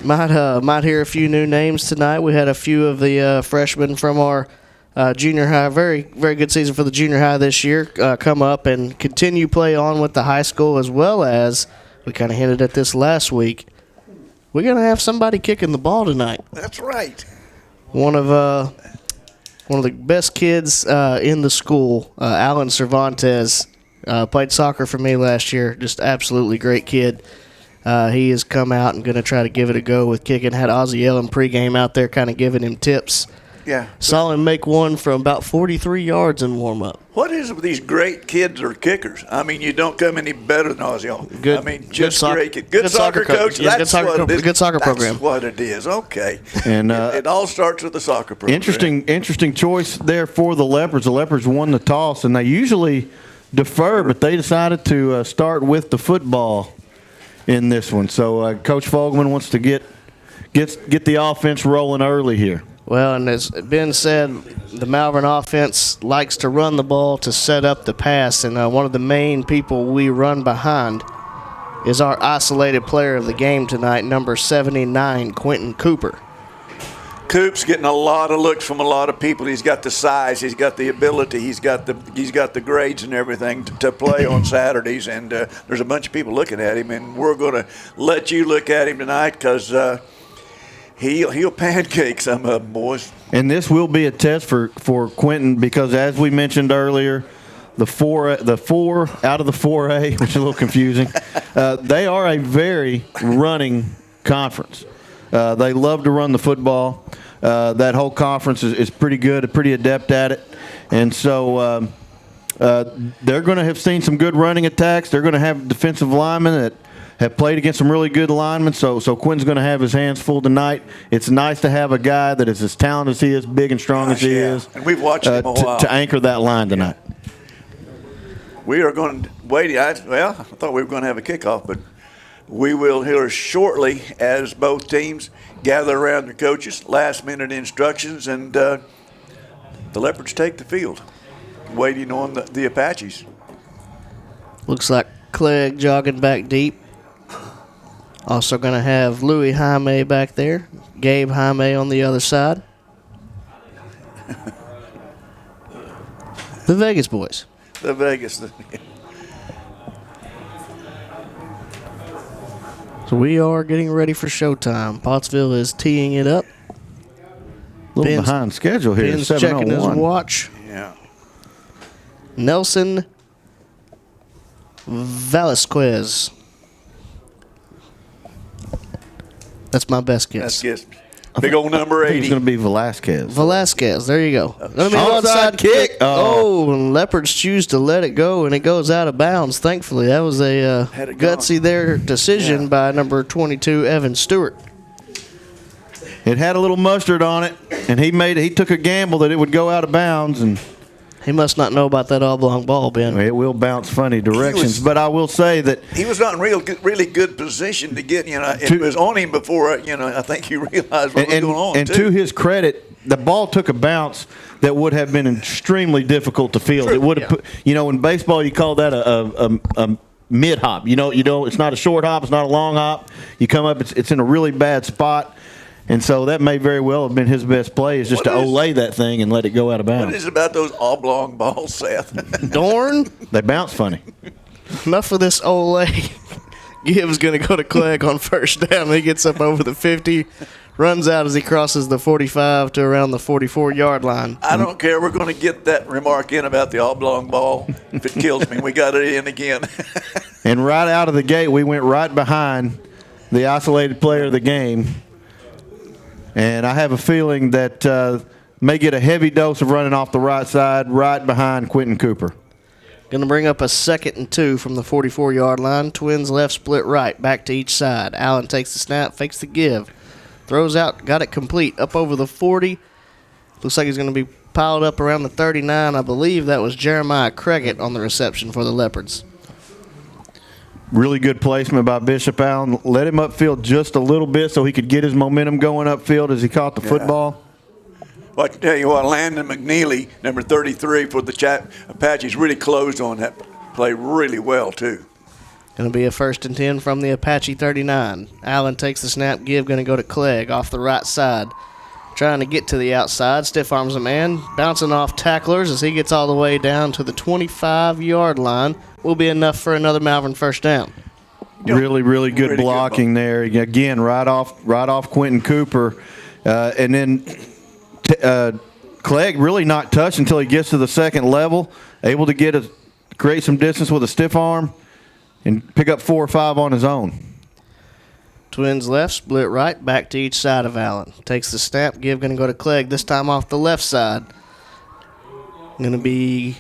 Might hear a few new names tonight. We had a few of the freshmen from our junior high, very, very good season for the junior high this year, come up and continue play on with the high school, as well as, we kind of hinted at this last week, we're going to have somebody kicking the ball tonight. That's right. One of the best kids in the school, Alan Cervantes, played soccer for me last year. Just absolutely great kid. He has come out and going to try to give it a go with kicking. Had Ozzie Ellen pregame out there kind of giving him tips. Yeah. Saw him make one from about 43 yards in warm-up. What is it with these great kids or kickers? I mean, you don't come any better than Ozzie Ellen. Good, I mean, just great kid. Good soccer coach. Yeah, That's what it is. Good soccer program. That's what it is. Okay. And it all starts with the soccer program. Interesting choice there for the Leopards. The Leopards won the toss, and they usually defer, but they decided to start with the football in this one. So Coach Fogelman wants to get the offense rolling early here. Well, and as Ben said, the Malvern offense likes to run the ball to set up the pass, and one of the main people we run behind is our isolated player of the game tonight, number 79, Quinton Cooper. Coop's getting a lot of looks from a lot of people. He's got the size, he's got the ability, he's got the grades and everything to play on Saturdays, and there's a bunch of people looking at him, and we're going to let you look at him tonight because he'll pancake some of them, boys. And this will be a test for Quinton because, as we mentioned earlier, the four out of the 4A, which is a little confusing, they are a very running conference. They love to run the football. That whole conference is pretty good, pretty adept at it. And so they're going to have seen some good running attacks. They're going to have defensive linemen that have played against some really good linemen. So Quinton's going to have his hands full tonight. It's nice to have a guy that is as talented as he is, big and strong as he is. And we've watched him a while. To anchor that line tonight. We are going to wait. I thought we were going to have a kickoff, but we will hear shortly as both teams gather around their coaches, last-minute instructions, and the Leopards take the field, waiting on the Apaches. Looks like Clegg jogging back deep. Also going to have Louis Jaime back there, Gabe Jaime on the other side. The Vegas boys. The Vegas. So we are getting ready for showtime. Pottsville is teeing it up. A little behind schedule here. Ben's checking his watch. Yeah. Nelson Velasquez. That's my best guess. That's guess. Big old number 80. It's going to be Velasquez. Velasquez. There you go. Going to be an onside kick. Oh, and Leopards choose to let it go, and it goes out of bounds, thankfully. That was a gutsy decision by number 22, Evan Stewart. It had a little mustard on it, and he took a gamble that it would go out of bounds, and he must not know about that oblong ball, Ben. It will bounce funny directions, but I will say that he was not in really good position to get. It was on him before. I think he realized what was going on. And to his credit, the ball took a bounce that would have been extremely difficult to field. It would have put. In baseball, you call that a mid hop. It's not a short hop. It's not a long hop. You come up. It's in a really bad spot. And so that may very well have been his best play, is just to olay that thing and let it go out of bounds. What is it about those oblong balls, Seth? Dorn? They bounce funny. Enough of this olay. Gibbs going to go to Clegg on first down. He gets up over the 50, runs out as he crosses the 45 to around the 44-yard line. I don't care. We're going to get that remark in about the oblong ball. If it kills me, we got it in again. And right out of the gate, we went right behind the isolated player of the game. And I have a feeling that may get a heavy dose of running off the right side, right behind Quinton Cooper. Going to bring up a 2nd and 2 from the 44-yard line. Twins left, split right, back to each side. Allen takes the snap, fakes the give, throws out, got it complete, up over the 40. Looks like he's going to be piled up around the 39. I believe that was Jeremiah Craigett on the reception for the Leopards. Really good placement by Bishop Allen. Let him upfield just a little bit so he could get his momentum going upfield as he caught the football. Well, I can tell you what, Landon McNeely, number 33 for the Apaches, really closed on that play really well, too. Going to be a 1st and 10 from the Apache 39. Allen takes the snap, give, going to go to Clegg off the right side. Trying to get to the outside, stiff arms a man, bouncing off tacklers as he gets all the way down to the 25-yard line. Will be enough for another Malvern first down. Really, really good blocking there. Again, right off Quinton Cooper. And then Clegg really not touched until he gets to the second level, able to create some distance with a stiff arm and pick up 4 or 5 on his own. Twins left, split right, back to each side of Allen. Takes the snap, give, going to go to Clegg, this time off the left side. Going to be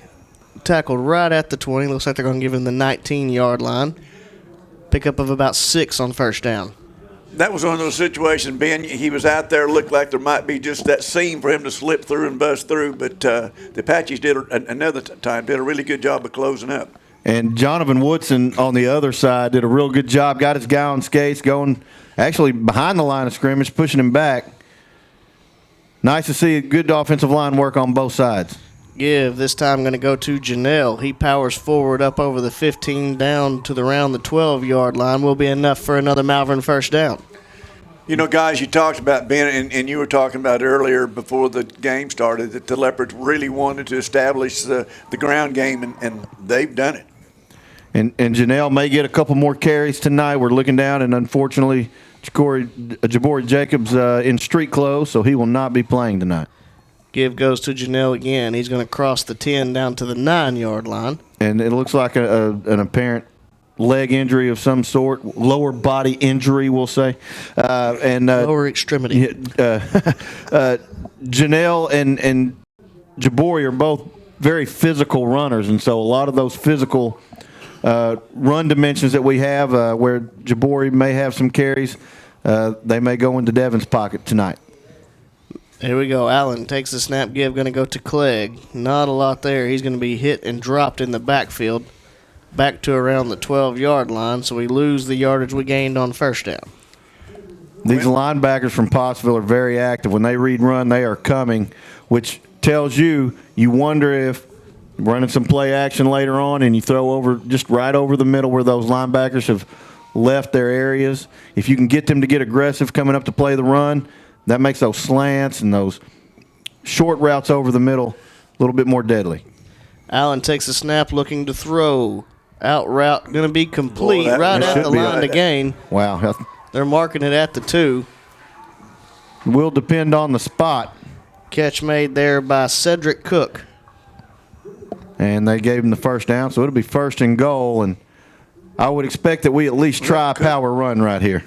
tackled right at the 20. Looks like they're going to give him the 19-yard line. Pickup of about 6 on first down. That was one of those situations, Ben. He was out there, looked like there might be just that seam for him to slip through and bust through, but the Apaches did a really good job of closing up. And Jonathan Woodson on the other side did a real good job. Got his guy on skates, going actually behind the line of scrimmage, pushing him back. Nice to see good offensive line work on both sides. Give, this time going to go to Janelle. He powers forward up over the 15 down to around the 12-yard line. Will be enough for another Malvern first down. You know, guys, you talked about Ben, and you were talking about earlier before the game started that the Leopards really wanted to establish the ground game, and they've done it. And Janelle may get a couple more carries tonight. We're looking down, and unfortunately, Jabori Jacobs in street clothes, so he will not be playing tonight. Give goes to Janelle again. He's going to cross the 10 down to the 9-yard line. And it looks like an apparent leg injury of some sort, lower body injury, we'll say. Lower extremity. Janelle and Jabori are both very physical runners, and so a lot of those physical run dimensions that we have where Jabori may have some carries, they may go into Devin's pocket tonight. Here we go. Allen takes the snap, give, going to go to Clegg. Not a lot there. He's going to be hit and dropped in the backfield, back to around the 12-yard line, so we lose the yardage we gained on first down. These linebackers from Pottsville are very active. When they read run, they are coming, which tells you wonder if running some play action later on and you throw over just right over the middle where those linebackers have left their areas. If you can get them to get aggressive coming up to play the run, that makes those slants and those short routes over the middle a little bit more deadly. Allen takes a snap, looking to throw. Out route, going to be complete right at the line to gain. Wow. They're marking it at the 2. Will depend on the spot. Catch made there by Cedric Cook. And they gave him the first down, so it'll be 1st and goal. And I would expect that we at least try a power run right here.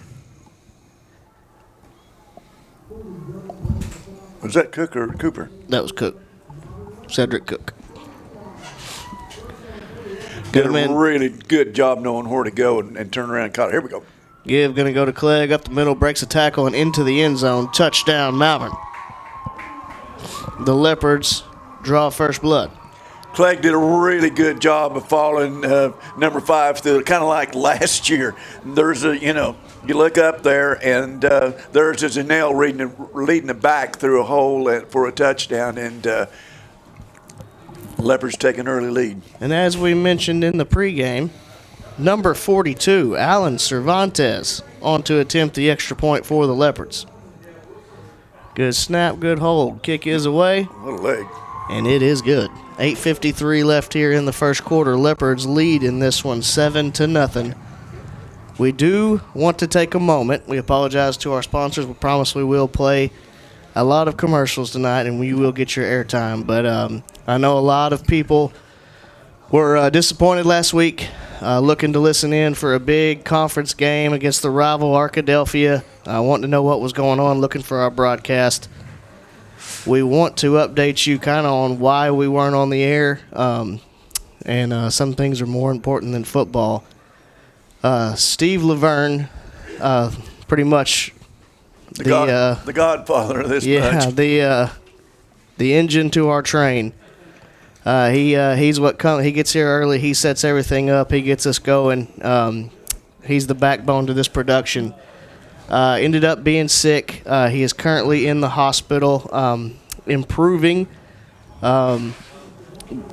Was that Cook or Cooper? That was Cook. Cedric Cook. Did a really good job knowing where to go and turn around and caught it. Here we go. Give going to go to Clegg up the middle, breaks a tackle and into the end zone. Touchdown, Malvern. The Leopards draw first blood. Clegg did a really good job of following number 5 through, kind of like last year. There's you look up there, and there's a Janelle leading the back through a hole for a touchdown, and Leopards take an early lead. And as we mentioned in the pregame, number 42, Alan Cervantes, on to attempt the extra point for the Leopards. Good snap, good hold. Kick is away. What a leg. And it is good. 8:53 left here in the first quarter. Leopards lead in this one 7-0. We do want to take a moment. We apologize to our sponsors. We promise we will play a lot of commercials tonight, and we will get your airtime. But I know a lot of people were disappointed last week, looking to listen in for a big conference game against the rival Arkadelphia, wanting to know what was going on, looking for our broadcast. We want to update you kind of on why we weren't on the air, and some things are more important than football. Steve Laverne, pretty much the godfather of this bunch. The engine to our train. He's what comes. He gets here early. He sets everything up. He gets us going. He's the backbone to this production. Ended up being sick. He is currently in the hospital, improving.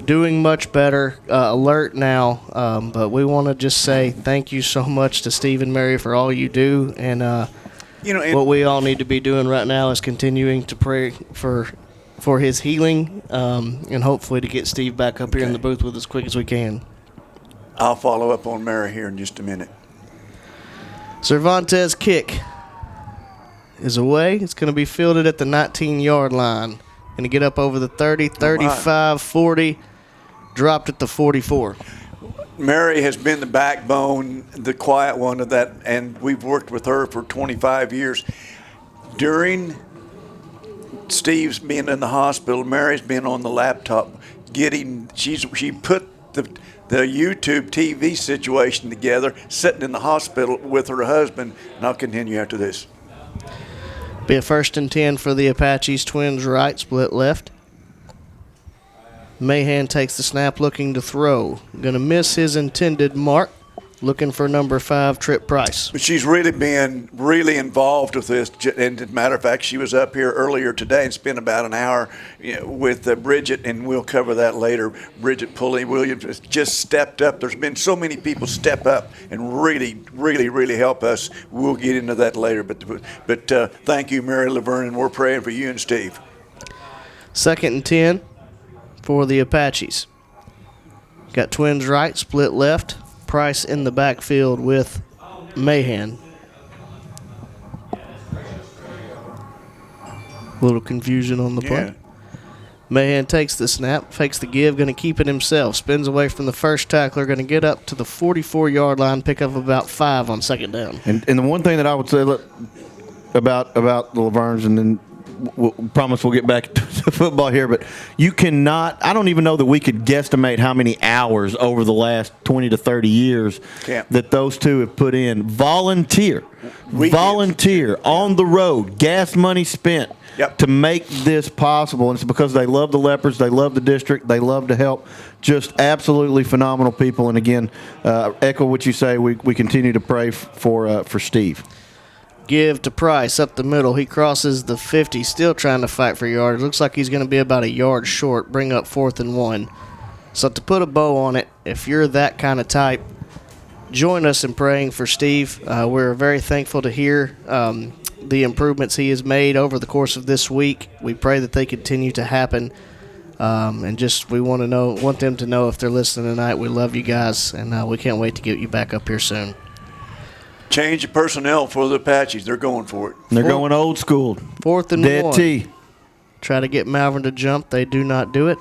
doing much better, alert now. But we want to just say thank you so much to Steve and Mary for all you do. And what we all need to be doing right now is continuing to pray for his healing, and hopefully to get Steve back up here in the booth with us as quick as we can. I'll follow up on Mary here in just a minute. Cervantes' kick is away. It's going to be fielded at the 19-yard line. Going to get up over the 30, 35, 40, dropped at the 44. Mary has been the backbone, the quiet one of that, and we've worked with her for 25 years. During Steve's being in the hospital, Mary's been on the laptop she put the YouTube TV situation together, sitting in the hospital with her husband, and I'll continue after this. Be a 1st and 10 for the Apaches. Twins right, split left. Mahan takes the snap, looking to throw. Going to miss his intended mark. Looking for number 5, Trip Price. But she's really been really involved with this. And as a matter of fact, she was up here earlier today and spent about an hour with Bridget, and we'll cover that later. Bridget Pulley-Williams has just stepped up. There's been so many people step up and really, really, really help us. We'll get into that later. But thank you, Mary Laverne, and we're praying for you and Steve. 2nd and 10 for the Apaches. Got Twins right, split left. Price in the backfield with Mahan. A little confusion on the play. Mahan takes the snap, fakes the give, going to keep it himself. Spins away from the first tackler, going to get up to the 44-yard line, pick up about 5 on 2nd down. And the one thing that I would say about the Lavernes, and then we'll promise we'll get back to football here, but you cannot – I don't even know that we could guesstimate how many hours over the last 20 to 30 years that those two have put in. Volunteer on the road, gas money spent to make this possible. And it's because they love the Leopards, they love the district, they love to help. Just absolutely phenomenal people. And, again, echo what you say, we continue to pray for Steve. Give to Price up the middle. He crosses the 50, still trying to fight for yards. Looks like he's going to be about a yard short, bring up 4th and 1. So to put a bow on it, if you're that kind of type, join us in praying for Steve. We're very thankful to hear the improvements he has made over the course of this week. We pray that they continue to happen. And just we want them to know if they're listening tonight, we love you guys, and we can't wait to get you back up here soon. Change of personnel for the Apaches. They're going for it. They're going old school. 4th and 1. Dead T. Try to get Malvern to jump. They do not do it.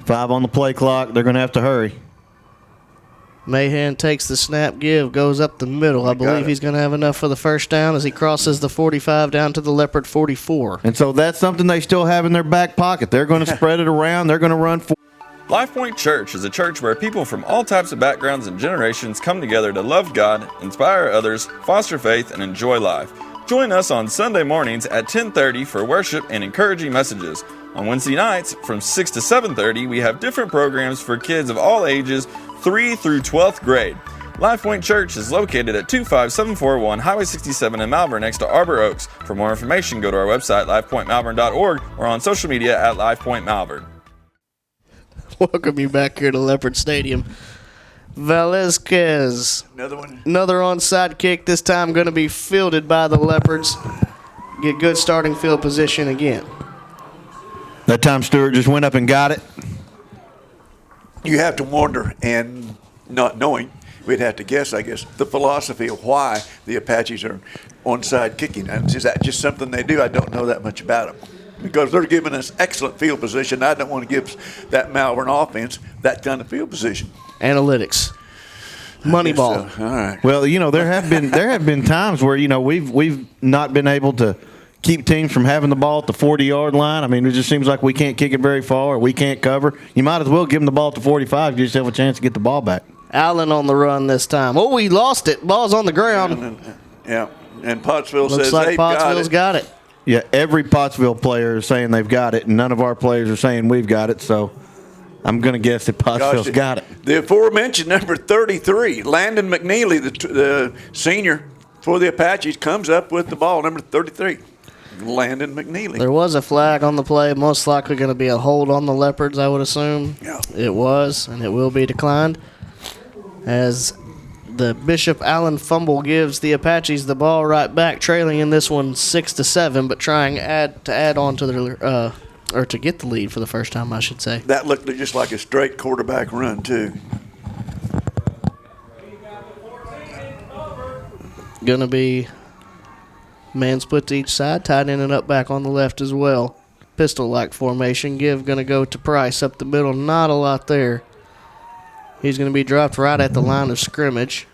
5 on the play clock. They're going to have to hurry. Mahan takes the snap, give, goes up the middle. I believe he's going to have enough for the first down as he crosses the 45 down to the Leopard 44. And so that's something they still have in their back pocket. They're going to spread it around. They're going to run for. LifePoint Church is a church where people from all types of backgrounds and generations come together to love God, inspire others, foster faith, and enjoy life. Join us on Sunday mornings at 10:30 for worship and encouraging messages. On Wednesday nights from 6 to 7:30, we have different programs for kids of all ages, 3 through 12th grade. LifePoint Church is located at 25741 Highway 67 in Malvern next to Arbor Oaks. For more information, go to our website, lifepointmalvern.org, or on social media at LifePointMalvern. Welcome you back here to Leopard Stadium. Velasquez. Another onside kick, this time going to be fielded by the Leopards. Get good starting field position again. That time Stewart just went up and got it. You have to wonder, and not knowing, we'd have to guess, I guess, the philosophy of why the Apaches are onside kicking. And is that just something they do? I don't know that much about them. Because they're giving us excellent field position. I don't want to give that Malvern offense that kind of field position. Analytics. Moneyball. All right. Well, there have been times where we've not been able to keep teams from having the ball at the 40-yard line. I mean, it just seems like we can't kick it very far or we can't cover. You might as well give them the ball at the 45. You just have a chance to get the ball back. Allen on the run this time. Oh, we lost it. Ball's on the ground. And Pottsville Looks says like they've Pottsville's got it. Yeah, every Pottsville player is saying they've got it, and none of our players are saying we've got it, so I'm going to guess that Pottsville's got it. The aforementioned number 33, Landon McNeely, the senior for the Apaches, comes up with the ball, number 33. Landon McNeely. There was a flag on the play, most likely going to be a hold on the Leopards, I would assume. Yeah. It was, and it will be declined. As the Bishop Allen fumble gives the Apaches the ball right back, trailing in this one 6-7, but trying to add on to their or to get the lead for the first time, I should say. That looked just like a straight quarterback run, too. Going to be man split to each side, tight end and up back on the left as well. Pistol-like formation. Give going to go to Price up the middle. Not a lot there. He's going to be dropped right at the line of scrimmage.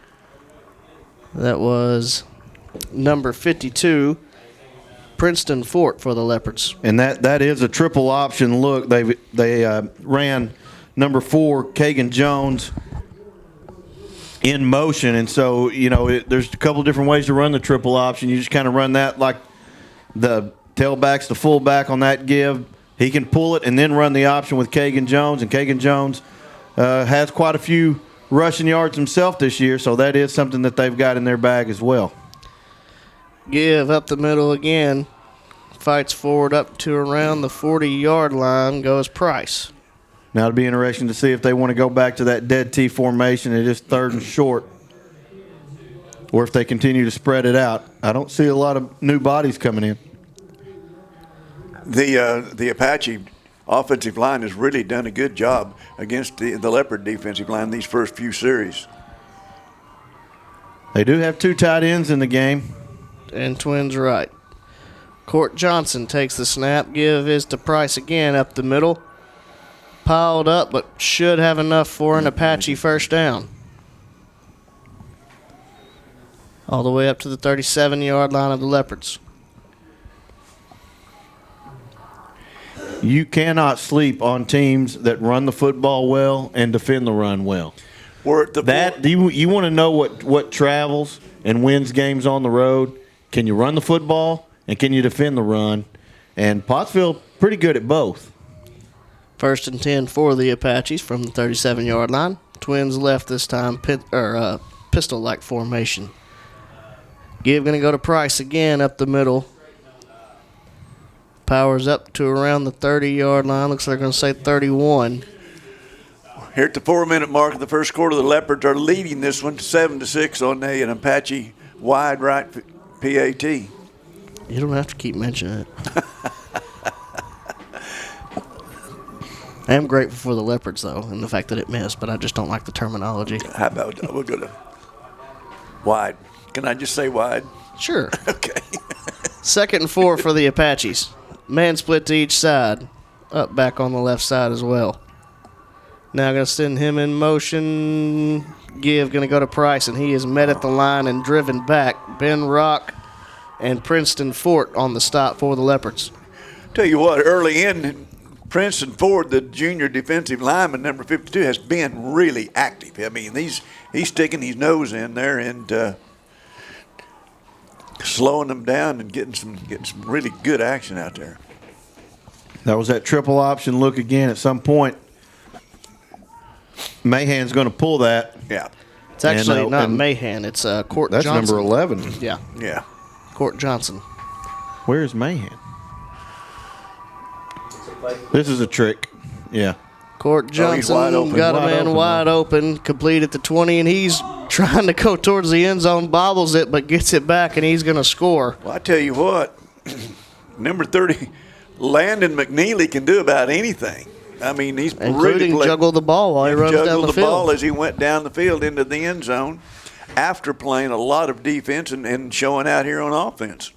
That was number 52, Princeton Fort for the Leopards. And that is a triple option look. They ran number 4, Kagan Jones, in motion. And so, there's a couple different ways to run the triple option. You just kind of run that like the tailback's the fullback on that give. He can pull it and then run the option with Kagan Jones. And Kagan Jones has quite a few rushing yards himself this year, so that is something that they've got in their bag as well. Give up the middle again. Fights forward up to around the 40-yard line. Goes Price. Now it'll be interesting to see if they want to go back to that dead T formation. It is 3rd and short, or if they continue to spread it out. I don't see a lot of new bodies coming in. The Apache offensive line has really done a good job against the Leopard defensive line these first few series. They do have 2 tight ends in the game. And Twins right. Court Johnson takes the snap. Give is to Price again up the middle. Piled up, but should have enough for an Apache first down. All the way up to the 37-yard line of the Leopards. You cannot sleep on teams that run the football well and defend the run well. You want to know what travels and wins games on the road. Can you run the football and can you defend the run? And Pottsville pretty good at both. 1st and 10 for the Apaches from the 37-yard line. Twins left this time, pistol-like formation. Give going to go to Price again up the middle. Powers up to around the 30-yard line. Looks like they're going to say 31. Here at the 4-minute mark of the first quarter, the Leopards are leading this one 7-6 on an Apache wide right PAT. You don't have to keep mentioning it. I am grateful for the Leopards, though, and the fact that it missed, but I just don't like the terminology. How about we'll go to wide? Can I just say wide? Sure. Okay. 2nd and 4 for the Apaches. Man split to each side. Up back on the left side as well. Now going to send him in motion. Give going to go to Price, and he is met at the line and driven back. Ben Rock and Princeton Fort on the stop for the Leopards. Tell you what, early in, Princeton Ford, the junior defensive lineman, number 52, has been really active. I mean, he's sticking his nose in there and slowing them down and getting some really good action out there. That was that triple option look again at some point. Mahan's going to pull that. Yeah. It's actually not Mahan. It's Court that's Johnson. That's number 11. Yeah. Yeah. Court Johnson. Where's Mahan? This is a trick. Yeah. Court Johnson got a man wide open, complete at the 20, and he's trying to go towards the end zone, bobbles it, but gets it back, and he's going to score. Well, I tell you what, number 30, Landon McNeely can do about anything. I mean, he's including juggle the ball while he runs down the field. Juggle the ball as he went down the field into the end zone after playing a lot of defense and showing out here on offense.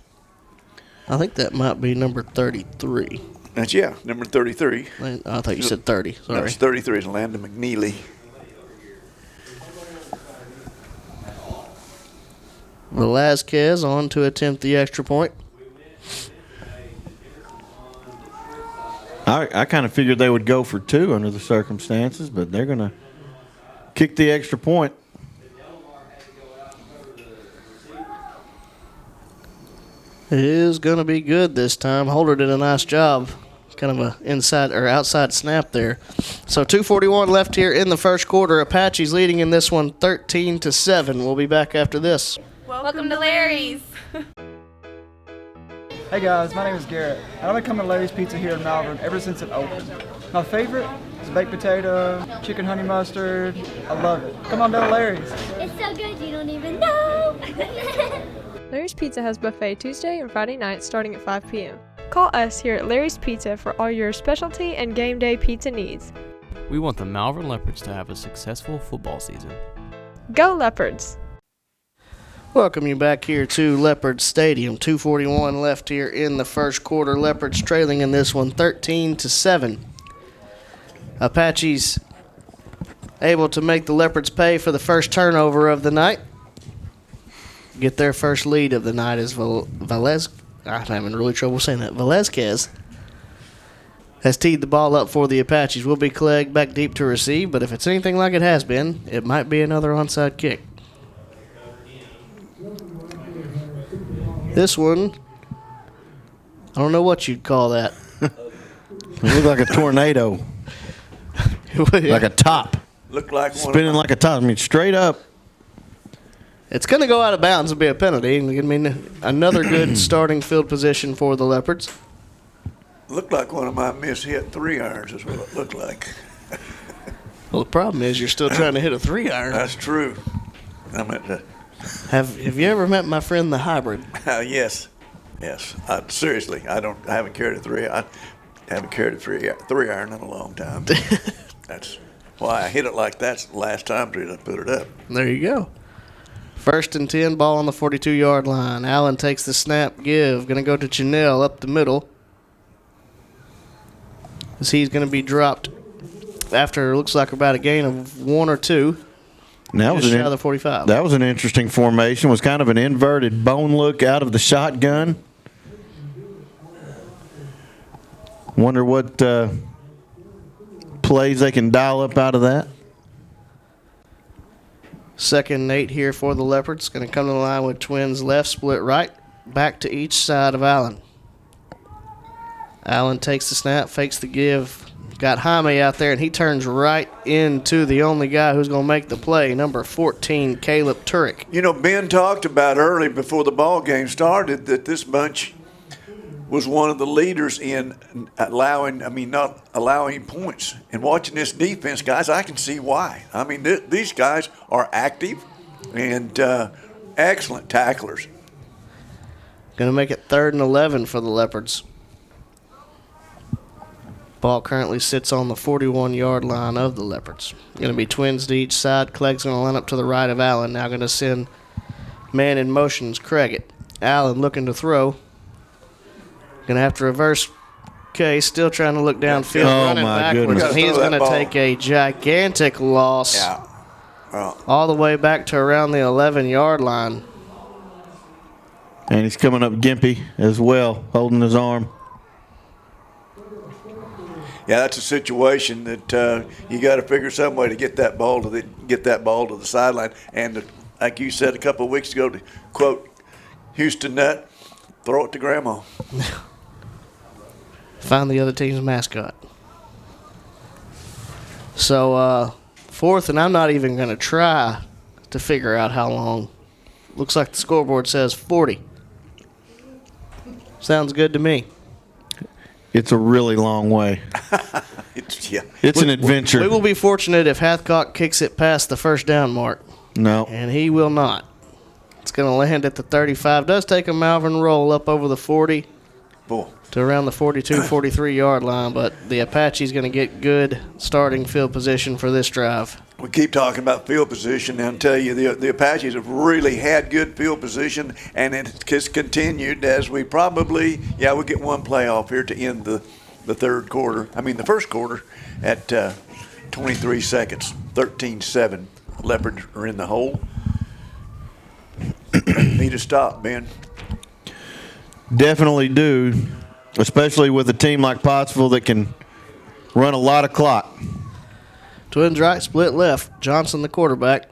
I think that might be number 33. That's, number 33. I thought you said 30. Sorry. That's 33 is Landon McNeely. Velazquez on to attempt the extra point. I kind of figured they would go for 2 under the circumstances, but they're going to kick the extra point. It is going to be good this time. Holder did a nice job. Kind of a inside or outside snap there. So 2:41 left here in the first quarter. Apaches leading in this one 13-7. We'll be back after this. Welcome to Larry's. Hey, Hey guys, my name is Garrett, and I've been coming to Larry's Pizza here in Malvern ever since it opened. My favorite is baked potato, chicken honey mustard. I love it. Come on down to Larry's. It's so good you don't even know. Larry's Pizza has buffet Tuesday and Friday nights starting at 5 p.m. Call us here at Larry's Pizza for all your specialty and game day pizza needs. We want the Malvern Leopards to have a successful football season. Go Leopards! Welcome you back here to Leopard Stadium. 2:41 left here in the first quarter. Leopards trailing in this one 13-7. Apaches able to make the Leopards pay for the first turnover of the night. Get their first lead of the night as I'm having really trouble saying that. Velazquez has teed the ball up for the Apaches. Will be Clegg back deep to receive, but if it's anything like it has been, it might be another onside kick. This one, I don't know what you'd call that. It looked like a tornado. Like a top. Looked like one Spinning like a top. I mean, straight up. It's going to go out of bounds and be a penalty. I mean, another good starting field position for the Leopards. Looked like one of my mishit 3-irons is what it looked like. Well, the problem is you're still trying to hit a 3-iron. That's true. I meant Have you ever met my friend the Hybrid? yes. Seriously, I haven't carried a 3-iron in a long time. That's why I hit it like that last time to put it up. There you go. 1st and 10, ball on the 42-yard line. Allen takes the snap, give. Going to go to Janelle up the middle. As he's going to be dropped after it looks like about a gain of 1 or 2. That was out of the 45. That was an interesting formation. It was kind of an inverted bone look out of the shotgun. Wonder what plays they can dial up out of that. 2nd and 8 here for the Leopards. Going to come to the line with twins left, split right, back to each side of Allen. Allen takes the snap, fakes the give. Got Jaime out there, and he turns right into the only guy who's going to make the play, number 14, Caleb Turek. You know, Ben talked about early before the ball game started that this bunch was one of the leaders in not allowing points. And watching this defense, guys, I can see why. I mean, these guys are active and excellent tacklers. Going to make it 3rd and 11 for the Leopards. Ball currently sits on the 41-yard line of the Leopards. Going to be twins to each side. Clegg's going to line up to the right of Allen. Now going to send man in motions, Craigett. Allen looking to throw. Going to have to reverse. Okay, still trying to look downfield, running backwards. Goodness. And he's going to take a gigantic loss all the way back to around the 11-yard line. And he's coming up gimpy as well, holding his arm. Yeah, that's a situation that you got to figure some way to get that ball to the sideline. And like you said a couple of weeks ago, to quote Houston Nutt, throw it to Grandma. Find the other team's mascot. So 4th, and I'm not even going to try to figure out how long. Looks like the scoreboard says 40. Sounds good to me. It's a really long way. It's an adventure. We will be fortunate if Hathcock kicks it past the first down mark. No. And he will not. It's going to land at the 35. Does take a Malvern roll up over the 40 to around the 42, 43-yard line, but the Apache's going to get good starting field position for this drive. We keep talking about field position, and I'll tell you, the Apaches have really had good field position, and it's continued as we probably, we'll get one playoff here to end the first quarter at 23 seconds, 13-7. Leopards are in the hole. Need to stop, Ben. Definitely do, especially with a team like Pottsville that can run a lot of clock. Twins right, split left. Johnson, the quarterback.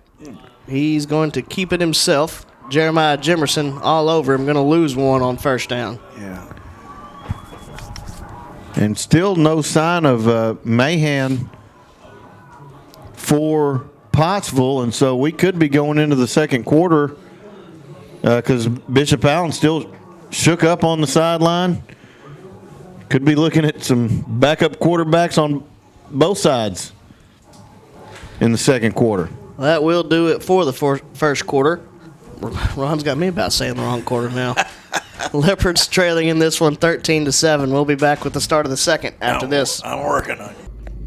He's going to keep it himself. Jeremiah Jimerson all over him. Going to lose one on first down. Yeah. And still no sign of Mahan for Pottsville, and so we could be going into the second quarter because Bishop Allen still shook up on the sideline. Could be looking at some backup quarterbacks on both sides in the second quarter. That will do it for the first quarter. Ron's got me about saying the wrong quarter now. Leopards trailing in this one 13-7. We'll be back with the start of the second after this. I'm working on it.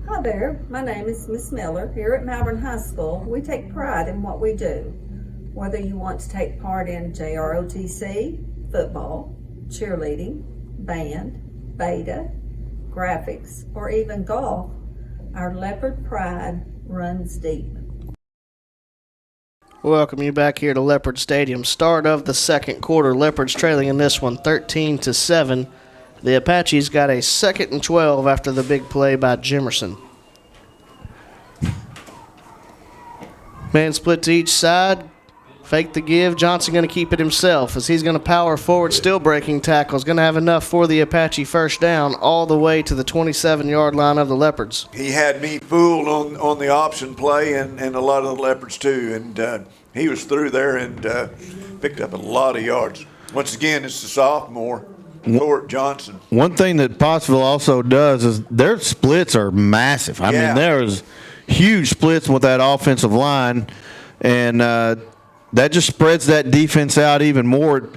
Hi there, my name is Miss Miller. Here at Malvern High School, we take pride in what we do. Whether you want to take part in JROTC, football, cheerleading, band, beta, graphics, or even golf, our Leopard pride runs deep. Welcome you back here to Leopard Stadium. Start of the second quarter. Leopards trailing in this one 13-7. The Apaches got a 2nd and 12 after the big play by Jimerson. Man split to each side. Fake the give. Johnson going to keep it himself as he's going to power forward, still breaking tackles. Going to have enough for the Apache first down all the way to the 27-yard line of the Leopards. He had me fooled on the option play and a lot of the Leopards too. And he was through there and picked up a lot of yards. Once again, it's the sophomore, Fort Johnson. One thing that Pottsville also does is their splits are massive. I mean, there's huge splits with that offensive line, and that just spreads that defense out even more. It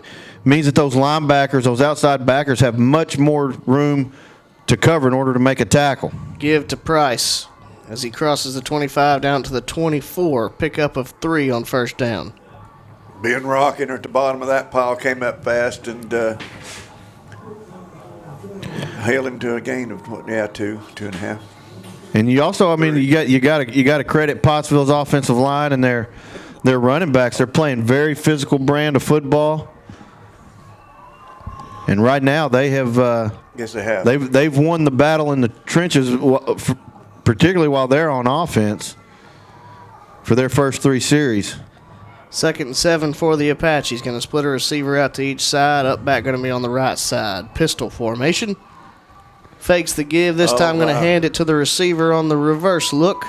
means that those linebackers, those outside backers, have much more room to cover in order to make a tackle. Give to Price as he crosses the 25 down to the 24. Pickup of 3 on first down. Ben Rocking at the bottom of that pile came up fast and held him to a gain of 2.5. And you also, I mean, you got to credit Pottsville's offensive line and their running backs. They're playing very physical brand of football. And right now they have. Yes, they have. They've won the battle in the trenches, particularly while they're on offense for their first 3 series. 2nd and 7 for the Apaches. Going to split a receiver out to each side. Up back going to be on the right side. Pistol formation. Fakes the give. This time going to hand it to the receiver on the reverse look.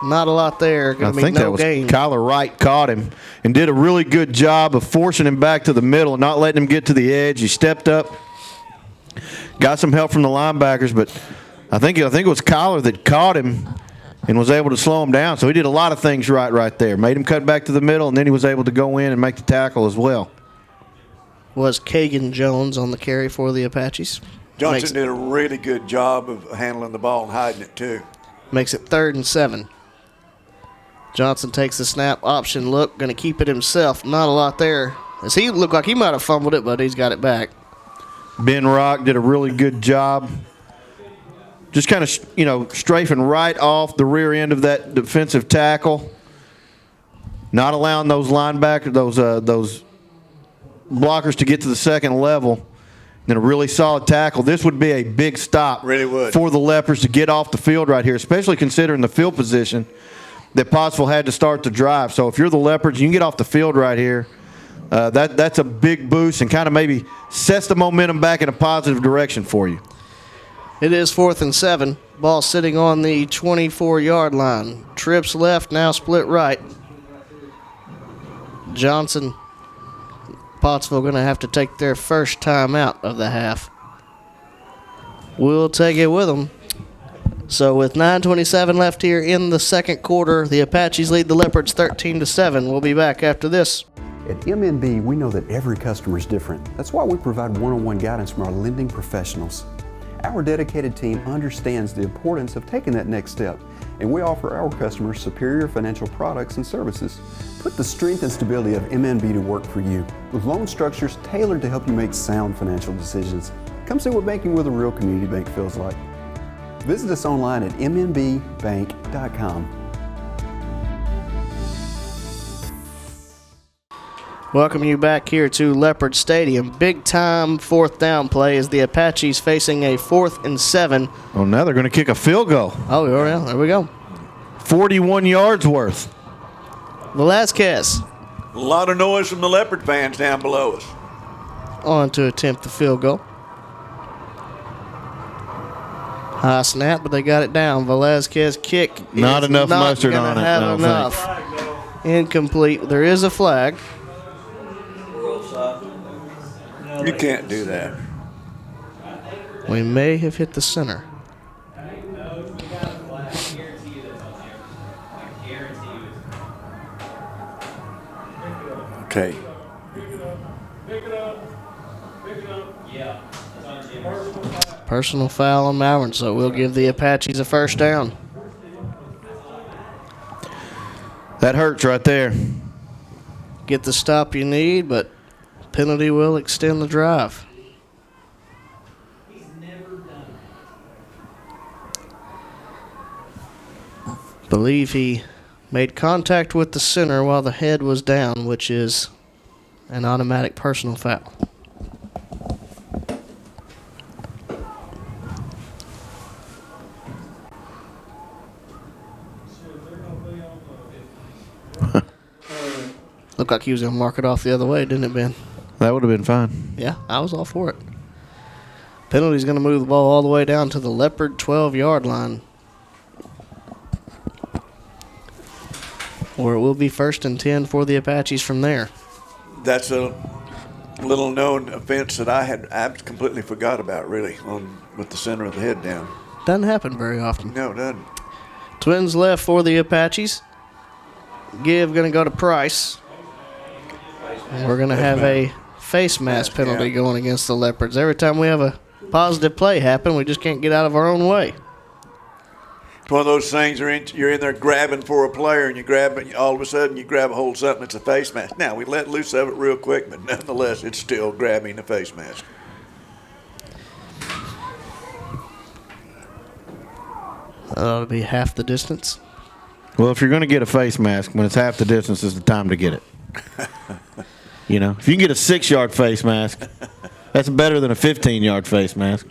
Not a lot there. I think that was Kyler Wright caught him and did a really good job of forcing him back to the middle and not letting him get to the edge. He stepped up, got some help from the linebackers, but I think it was Kyler that caught him and was able to slow him down. So he did a lot of things right there. Made him cut back to the middle, and then he was able to go in and make the tackle as well. Was Kagan Jones on the carry for the Apaches? Johnson did a really good job of handling the ball and hiding it too. Makes it 3rd and 7. Johnson takes the snap, option look, going to keep it himself. Not a lot there. As he looked like he might have fumbled it, but he's got it back. Ben Rock did a really good job. Just kind of, strafing right off the rear end of that defensive tackle. Not allowing those linebackers, those blockers to get to the second level. Then a really solid tackle. This would be a big stop for the Leopards to get off the field right here, especially considering the field position that Pottsville had to start the drive. So if you're the Leopards, you can get off the field right here. That's a big boost and kind of maybe sets the momentum back in a positive direction for you. It is 4th and 7. Ball sitting on the 24-yard line. Trips left, now split right. Johnson, Pottsville going to have to take their first time out of the half. We'll take it with them. So with 9:27 left here in the second quarter, the Apaches lead the Leopards 13-7. We'll be back after this. At MNB, we know that every customer is different. That's why we provide one-on-one guidance from our lending professionals. Our dedicated team understands the importance of taking that next step, and we offer our customers superior financial products and services. Put the strength and stability of MNB to work for you, with loan structures tailored to help you make sound financial decisions. Come see what banking with a real community bank feels like. Visit us online at mnbbank.com. Welcome you back here to Leopard Stadium. Big time 4th down play as the Apaches facing a 4th and 7. Oh, now they're going to kick a field goal. Oh, yeah, there we go. 41 yards worth. Velasquez. A lot of noise from the Leopard fans down below us. On to attempt the field goal. High snap, but they got it down. Velasquez kick. Not enough mustard on it. Have enough. Incomplete. There is a flag. You can't do that. We may have hit the center. Okay. Personal foul on Malvern, so we'll give the Apaches a first down. That hurts right there. Get the stop you need, but penalty will extend the drive. Believe he made contact with the center while the head was down, which is an automatic personal foul. Looked like he was going to mark it off the other way, didn't it, Ben? That would have been fine. Yeah, I was all for it. Penalty's going to move the ball all the way down to the Leopard 12-yard line, or it will be 1st and 10 for the Apaches from there. That's a little-known offense that I completely forgot about, really, with the center of the head down. Doesn't happen very often. No, it doesn't. Twins left for the Apaches. Give going to go to Price. And we're going to have a face mask penalty going against the Leopards. Every time we have a positive play happen, we just can't get out of our own way. It's one of those things you're in there grabbing for a player, and you grab it, all of a sudden you grab a hold of something, it's a face mask. Now, we let loose of it real quick, but nonetheless, it's still grabbing the face mask. That ought to be half the distance. Well, if you're going to get a face mask, when it's half the distance is the time to get it. You know, if you can get a 6-yard face mask, that's better than a 15-yard face mask.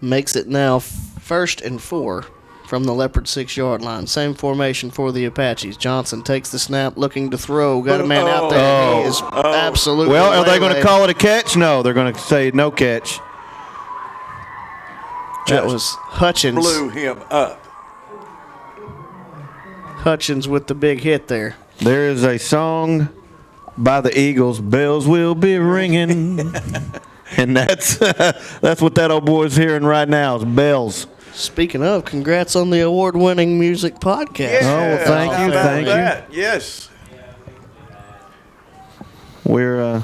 Makes it now 1st and 4 from the Leopard 6-yard line. Same formation for the Apaches. Johnson takes the snap, looking to throw. Got a man out there. He is absolutely. Well, are they going to call it a catch? No, they're going to say no catch. That was Hutchins. Blew him up. Hutchins with the big hit there. There is a song by the Eagles, "Bells Will Be Ringing," and that's what that old boy's hearing right now is bells. Speaking of, congrats on the award-winning music podcast. Yeah, well, thank you. Yes. We're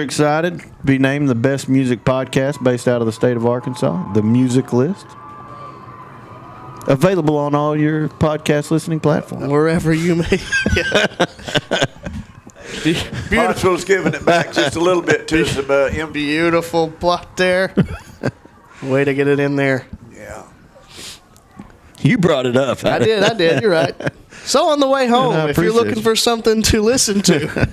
excited to be named the best music podcast based out of the state of Arkansas. The Music List. Available on all your podcast listening platforms. Wherever you may. Pottsville's giving it back just a little bit to us about beautiful plot there. Way to get it in there. Yeah. You brought it up. I did. You're right. So on the way home, if you're looking for something to listen to.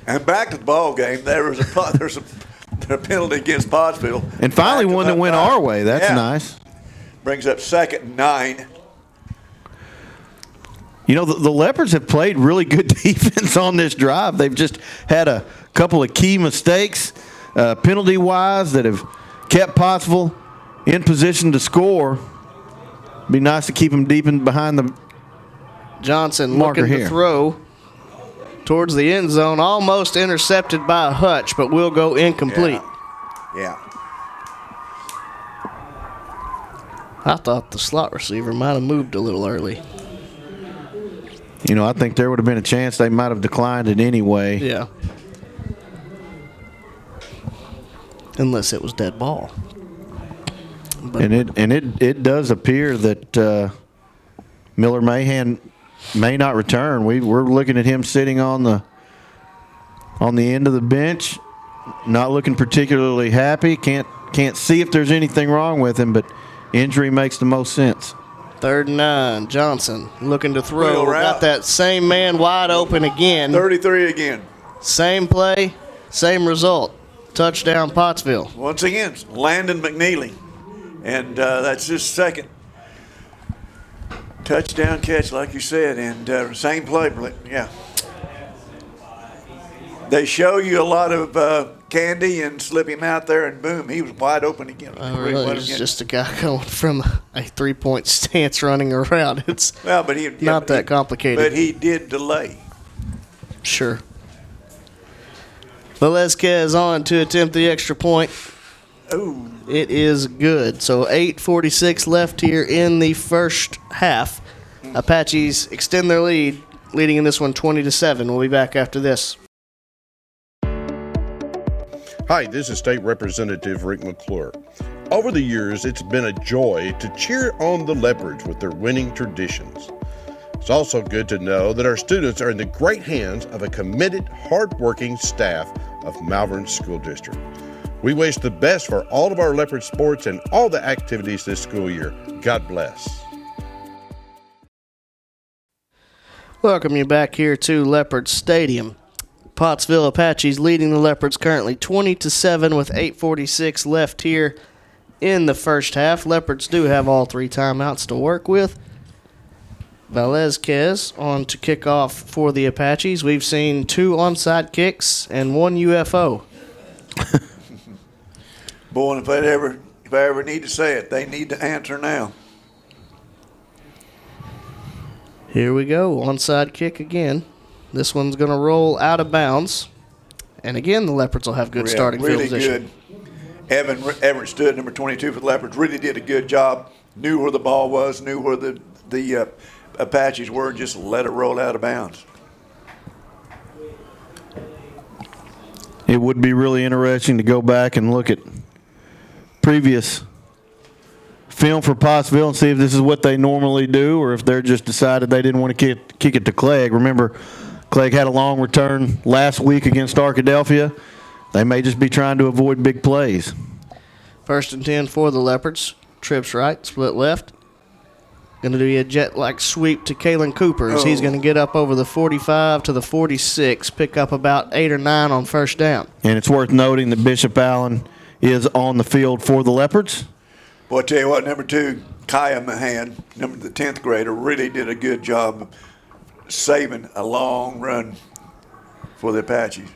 And back to the ball game, there's a penalty against Pottsville. And finally one that went our way. That's nice. Brings up 2nd and 9. You know, the Leopards have played really good defense on this drive. They've just had a couple of key mistakes, penalty-wise, that have kept Pottsville in position to score. Be nice to keep them deep in behind the Johnson marker looking here. To throw towards the end zone, almost intercepted by a Hutch, but will go incomplete. Yeah. I thought the slot receiver might have moved a little early. You know, I think there would have been a chance they might have declined it anyway. Yeah. Unless it was dead ball. But And it does appear that Miller Mahan may not return. We're looking at him sitting on the end of the bench, not looking particularly happy. Can't see if there's anything wrong with him, but injury makes the most sense. 3rd and 9. Johnson looking to throw. Got that same man wide open again. 33 again. Same play, same result. Touchdown, Pottsville. Once again, Landon McNeely. And that's his 2nd touchdown catch, like you said. And same play. Yeah. They show you a lot of candy and slip him out there, and boom, he was wide open again. Really, it's just a guy going from a 3-point stance running around. It's not that complicated. But he did delay. Sure. Velazquez on to attempt the extra point. Ooh. It is good. So 8:46 left here in the first half. Apaches extend their lead, leading in this one 20-7. We'll be back after this. Hi, this is State Representative Rick McClure. Over the years, it's been a joy to cheer on the Leopards with their winning traditions. It's also good to know that our students are in the great hands of a committed, hard-working staff of Malvern School District. We wish the best for all of our Leopard sports and all the activities this school year. God bless. Welcome you back here to Leopard Stadium. Pottsville Apaches leading the Leopards currently 20-7 with 8:46 left here in the first half. Leopards do have all 3 timeouts to work with. Velazquez on to kick off for the Apaches. We've seen 2 onside kicks and 1 UFO. Boy, if I ever need to say it, they need to answer now. Here we go, onside kick again. This one's going to roll out of bounds. And again, the Leopards will have good starting field position. Really good. Everett Stood, number 22 for the Leopards, really did a good job. Knew where the ball was, knew where the Apaches were, just let it roll out of bounds. It would be really interesting to go back and look at previous film for Pottsville and see if this is what they normally do or if they're just decided they didn't want to kick it to Clegg. Remember, Clegg had a long return last week against Arkadelphia. They may just be trying to avoid big plays. 1st and 10 for the Leopards. Trips right, split left. Going to do a jet-like sweep to Quinton Cooper as he's going to get up over the 45 to the 46, pick up about 8 or 9 on first down. And it's worth noting that Bishop Allen is on the field for the Leopards. Boy, I tell you what, number 2, Kaya Mahan, the 10th grader, really did a good job of saving a long run for the Apaches.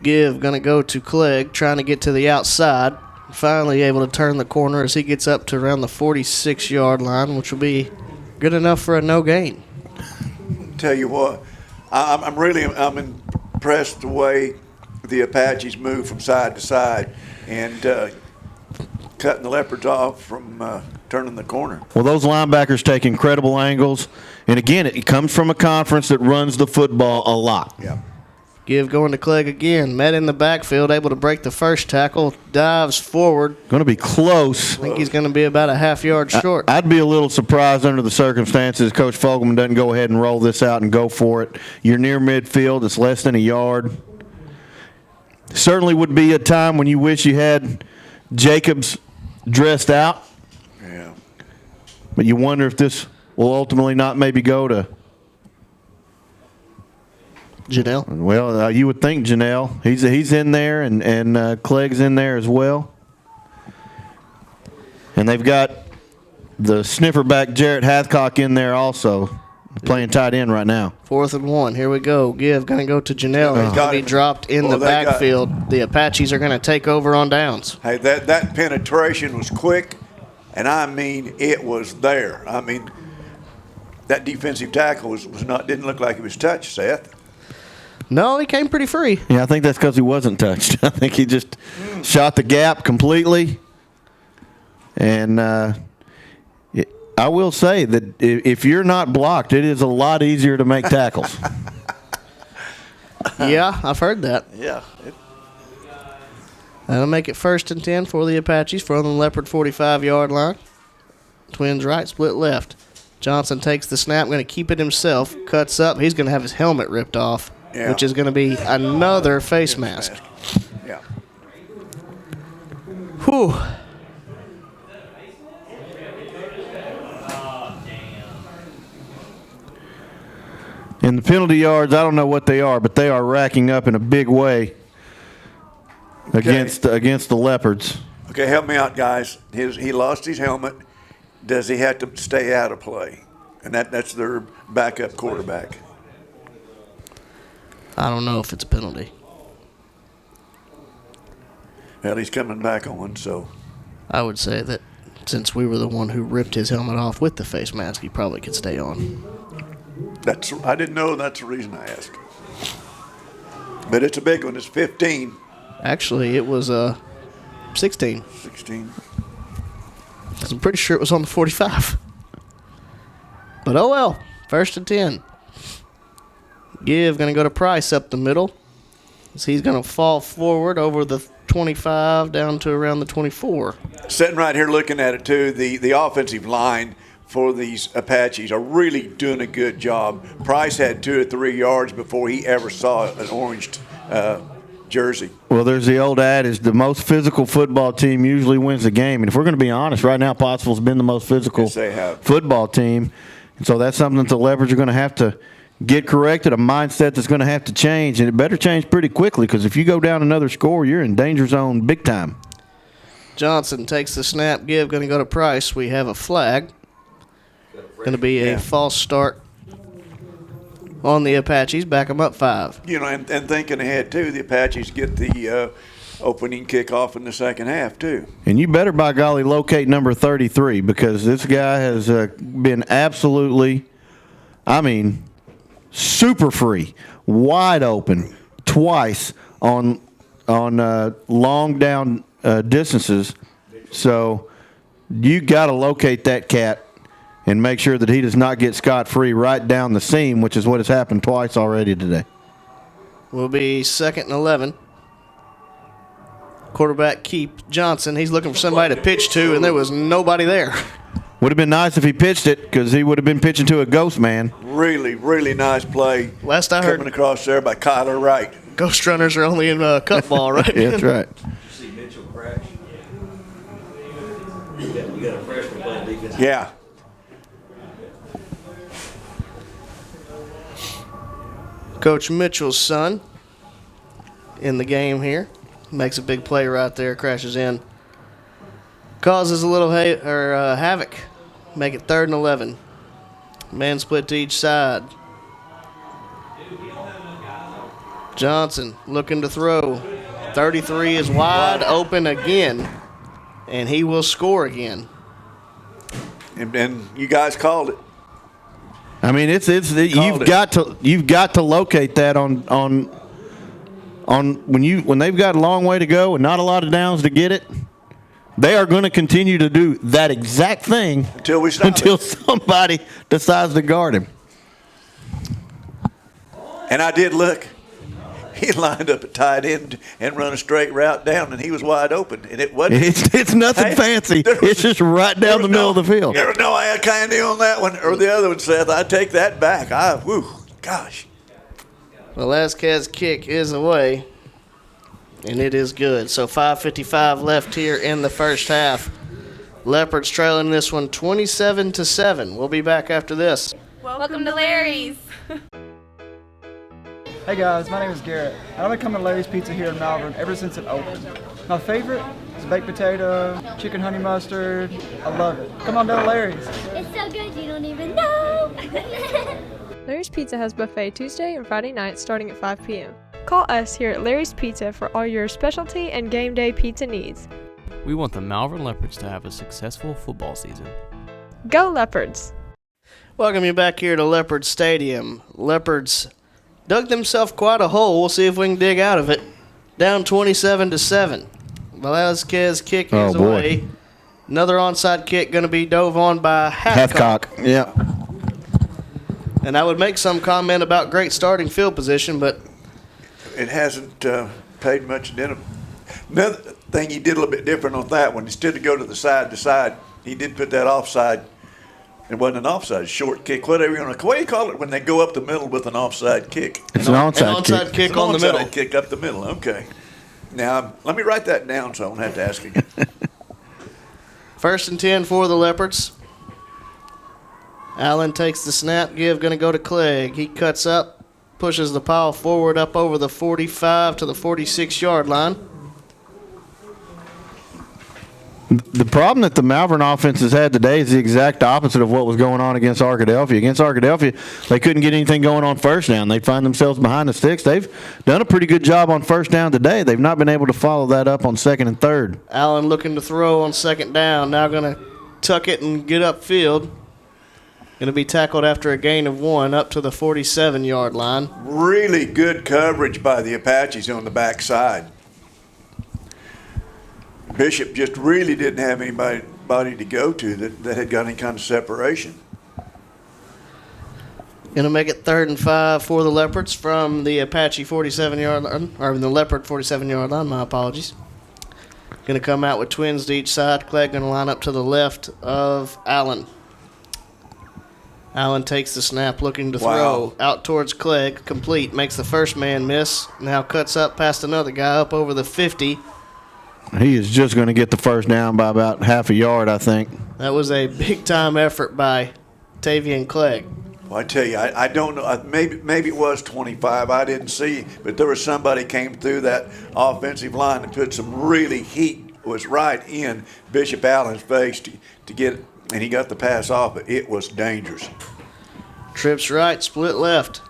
Give going to go to Clegg, trying to get to the outside. Finally able to turn the corner as he gets up to around the 46-yard line, which will be good enough for a no gain. Tell you what, I'm impressed the way the Apaches move from side to side and cutting the Leopards off from turning the corner. Well, those linebackers take incredible angles. And, again, it comes from a conference that runs the football a lot. Yeah. Give going to Clegg again. Met in the backfield, able to break the first tackle, dives forward. Going to be close. I think he's going to be about a half yard short. I'd be a little surprised under the circumstances. Coach Fogelman doesn't go ahead and roll this out and go for it. You're near midfield. It's less than a yard. Certainly would be a time when you wish you had Jacobs dressed out. Yeah. But you wonder if this will ultimately not maybe go to Janelle? Well, you would think Janelle. He's in there, and Clegg's in there as well. And they've got the sniffer back Jarrett Hathcock in there also, playing tight end right now. 4th and 1. Here we go. Give going to go to Janelle. He's going to be dropped in the backfield. The Apaches are going to take over on downs. Hey, that penetration was quick, and I mean it was there. I mean that defensive tackle didn't look like he was touched, Seth. No, he came pretty free. Yeah, I think that's because he wasn't touched. I think he just shot the gap completely. And I will say that if you're not blocked, it is a lot easier to make tackles. Yeah, I've heard that. Yeah. That'll make it 1st and 10 for the Apaches from the Leopard 45-yard line. Twins right, split left. Johnson takes the snap, going to keep it himself, cuts up. He's going to have his helmet ripped off. Yeah. Which is going to be another face mask. Yeah. Whew. And the penalty yards, I don't know what they are, but they are racking up in a big way against the Leopards. Okay, help me out, guys. He lost his helmet. Does he have to stay out of play? And that's their backup quarterback. I don't know if it's a penalty. Well, he's coming back on, so. I would say that since we were the one who ripped his helmet off with the face mask, he probably could stay on. I didn't know. That's the reason I asked. But it's a big one. It's 15. Actually, it was 16. 16. I'm pretty sure it was on the 45. But oh well. 1st and 10. Give going to go to Price up the middle. So he's going to fall forward over the 25 down to around the 24. Sitting right here looking at it, too, the offensive line for these Apaches are really doing a good job. Price had 2 or 3 yards before he ever saw an orange jersey. Well, there's the old adage, the most physical football team usually wins the game. And if we're going to be honest, right now Pottsville's been the most physical football team. And so that's something that the Leopards are going to have to get corrected, a mindset that's going to have to change. And it better change pretty quickly, because if you go down another score, you're in danger zone big time. Johnson takes the snap. Give going to go to Price. We have a flag. Going to be a false start on the Apaches. Back them up 5. You know, and thinking ahead, too, the Apaches get the opening kickoff in the second half, too. And you better, by golly, locate number 33, because this guy has been absolutely, super free, wide open, twice on long down distances. So you got to locate that cat and make sure that he does not get scot-free right down the seam, which is what has happened twice already today. Will be 2nd and 11. Quarterback keep Johnson. He's looking for somebody to pitch to, and there was nobody there. Would have been nice if he pitched it, because he would have been pitching to a ghost man. Really, really nice play. Last I heard, coming across there by Kyler Wright. Ghost runners are only in cut ball, right? Yeah, that's right. Did you see Mitchell crash? You got a freshman playing defense. Yeah. Coach Mitchell's son in the game here. Makes a big play right there, crashes in. Causes a little havoc. Make it 3rd and 11. Man split to each side. Johnson looking to throw. 33 is wide open again, and he will score again. And you guys called it. You've got to locate that on when they've got a long way to go and not a lot of downs to get it. They are going to continue to do that exact thing until somebody decides to guard him. And I did look. He lined up a tight end and run a straight route down, and he was wide open. And it wasn't. It's nothing fancy. It's just right down the middle of the field. There was no eye candy on that one or the other one, Seth. I take that back. Gosh. Velasquez's kick is away, and it is good. So 5:55 left here in the first half. Leopards trailing this one 27-7. We'll be back after this. Welcome to Larry's. Hey guys, my name is Garrett. I've been coming to Larry's Pizza here in Malvern ever since it opened. My favorite is baked potato, chicken honey mustard. I love it. Come on down to Larry's. It's so good you don't even know. Larry's Pizza has buffet Tuesday and Friday nights starting at 5 p.m. Call us here at Larry's Pizza for all your specialty and game day pizza needs. We want the Malvern Leopards to have a successful football season. Go Leopards! Welcome you back here to Leopard Stadium. Leopards dug themselves quite a hole. We'll see if we can dig out of it. Down 27-7. Velasquez's kick is away. Another onside kick going to be dove on by Hathcock. Yeah. And I would make some comment about great starting field position, but it hasn't paid much attention. Another thing he did a little bit different on that one. Instead of go to the side, he did put that offside. It wasn't an offside, short kick, whatever you want to. What do you call it when they go up the middle with an offside kick? It's an onside kick on the middle. Kick up the middle. Okay. Now let me write that down so I don't have to ask again. 1st and 10 for the Leopards. Allen takes the snap. Give going to go to Clegg. He cuts up, pushes the pile forward up over the 45 to the 46-yard line. The problem that the Malvern offense has had today is the exact opposite of what was going on against Arkadelphia. Against Arkadelphia, they couldn't get anything going on first down. They'd find themselves behind the sticks. They've done a pretty good job on first down today. They've not been able to follow that up on 2nd and 3rd. Allen looking to throw on 2nd down. Now going to tuck it and get upfield. Going to be tackled after a gain of 1 up to the 47-yard line. Really good coverage by the Apaches on the backside. Bishop just really didn't have anybody to go to that had got any kind of separation. Going to make it 3rd and 5 for the Leopards from the Apache 47-yard line, or the Leopard 47-yard line, my apologies. Going to come out with twins to each side. Clegg going to line up to the left of Allen. Allen takes the snap, looking to throw out towards Clegg. Complete. Makes the first man miss. Now cuts up past another guy up over the 50. He is just going to get the first down by about half a yard, I think. That was a big-time effort by Tavian Clegg. Well, I tell you, I don't know. Maybe it was 25. I didn't see, but there was somebody came through that offensive line and put some really heat. Was right in Bishop Allen's face to get it, and he got the pass off, but it was dangerous. Trips right, split left.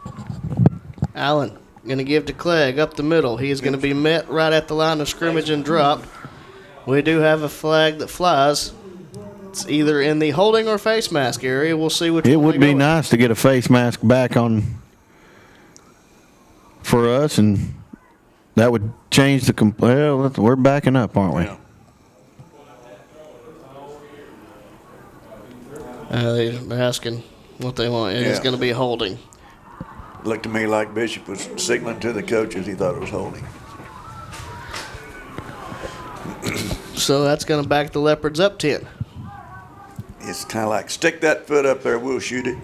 Allen going to give to Clegg up the middle. He is going to be met right at the line of scrimmage and dropped. We do have a flag that flies. It's either in the holding or face mask area. We'll see which one. It would be nice to get a face mask back on for us, and that would change the well, we're backing up, aren't we? Yeah. They're asking what they want. It's going to be holding. Looked to me like Bishop was signaling to the coaches he thought it was holding. So that's going to back the Leopards up 10. It's kind of like, stick that foot up there, we'll shoot it.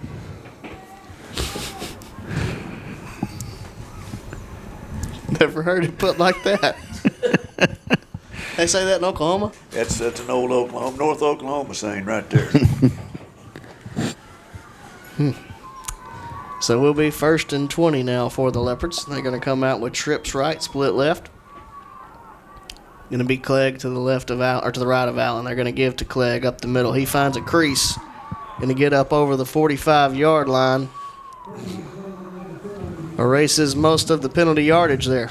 Never heard it put like that. They say that in Oklahoma? That's an old Oklahoma, North Oklahoma saying right there. So we'll be 1st and 20 now for the Leopards. They're going to come out with trips right, split left. Going to be Clegg to the left of Allen, or to the right of Allen. They're going to give to Clegg up the middle. He finds a crease. Going to get up over the 45-yard line. Erases most of the penalty yardage there.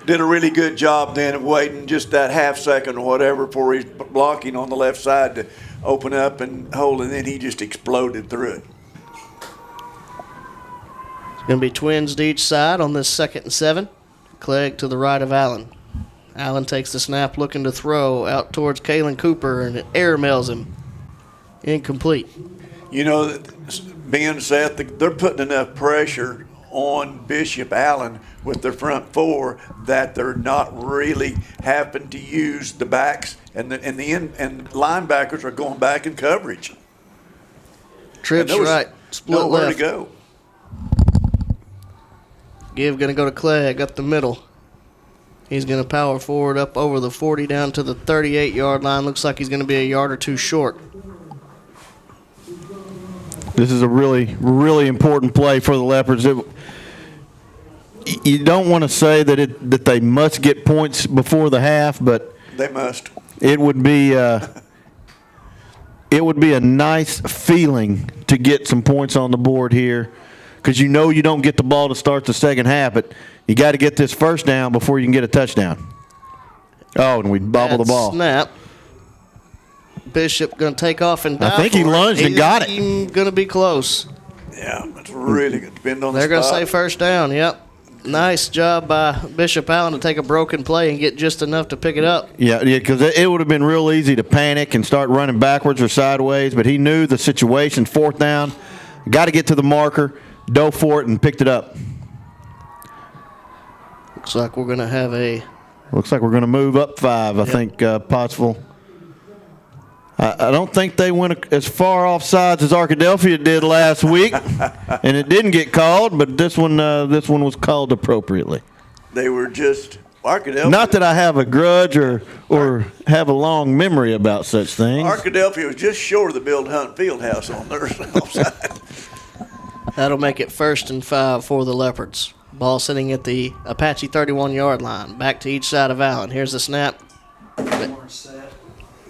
Did a really good job then of waiting just that half second or whatever before he's blocking on the left side to open up and hold, and then he just exploded through it. It's going to be twins to each side on this 2nd and 7. Clegg to the right of Allen. Allen takes the snap, looking to throw out towards Quinton Cooper, and it air mails him. Incomplete. You know, being Seth, they're putting enough pressure on Bishop Allen with their front four that they're not really having to use the backs, and linebackers are going back in coverage. Trips right, split nowhere left. to go. Give going to go to Clegg up the middle. He's going to power forward up over the 40 down to the 38-yard line. Looks like he's going to be a yard or two short. This is a really, really important play for the Leopards. You don't want to say that they must get points before the half, but they must. It would be a nice feeling to get some points on the board here, because you know you don't get the ball to start the second half, but you got to get this first down before you can get a touchdown. Oh, and we bobble the ball. Snap. Bishop going to take off and dive. I think he lunged and got it. He's going to be close. Yeah, that's really good. Depending on the They're going to spot. say first down, yep. Nice job by Bishop Allen to take a broken play and get just enough to pick it up. Yeah, because it would have been real easy to panic and start running backwards or sideways, but he knew the situation, 4th down, got to get to the marker, dove for it, and picked it up. Looks like we're going to have Looks like we're going to move up 5, I think, Pottsville. I don't think they went as far off sides as Arkadelphia did last week, and it didn't get called, but this one was called appropriately. They were just Arkadelphia. Not that I have a grudge or have a long memory about such things. Arkadelphia was just short of the Bill Hunt Fieldhouse on their side. That'll make it 1st and 5 for the Leopards. Ball sitting at the Apache 31-yard line. Back to each side of Allen. Here's the snap.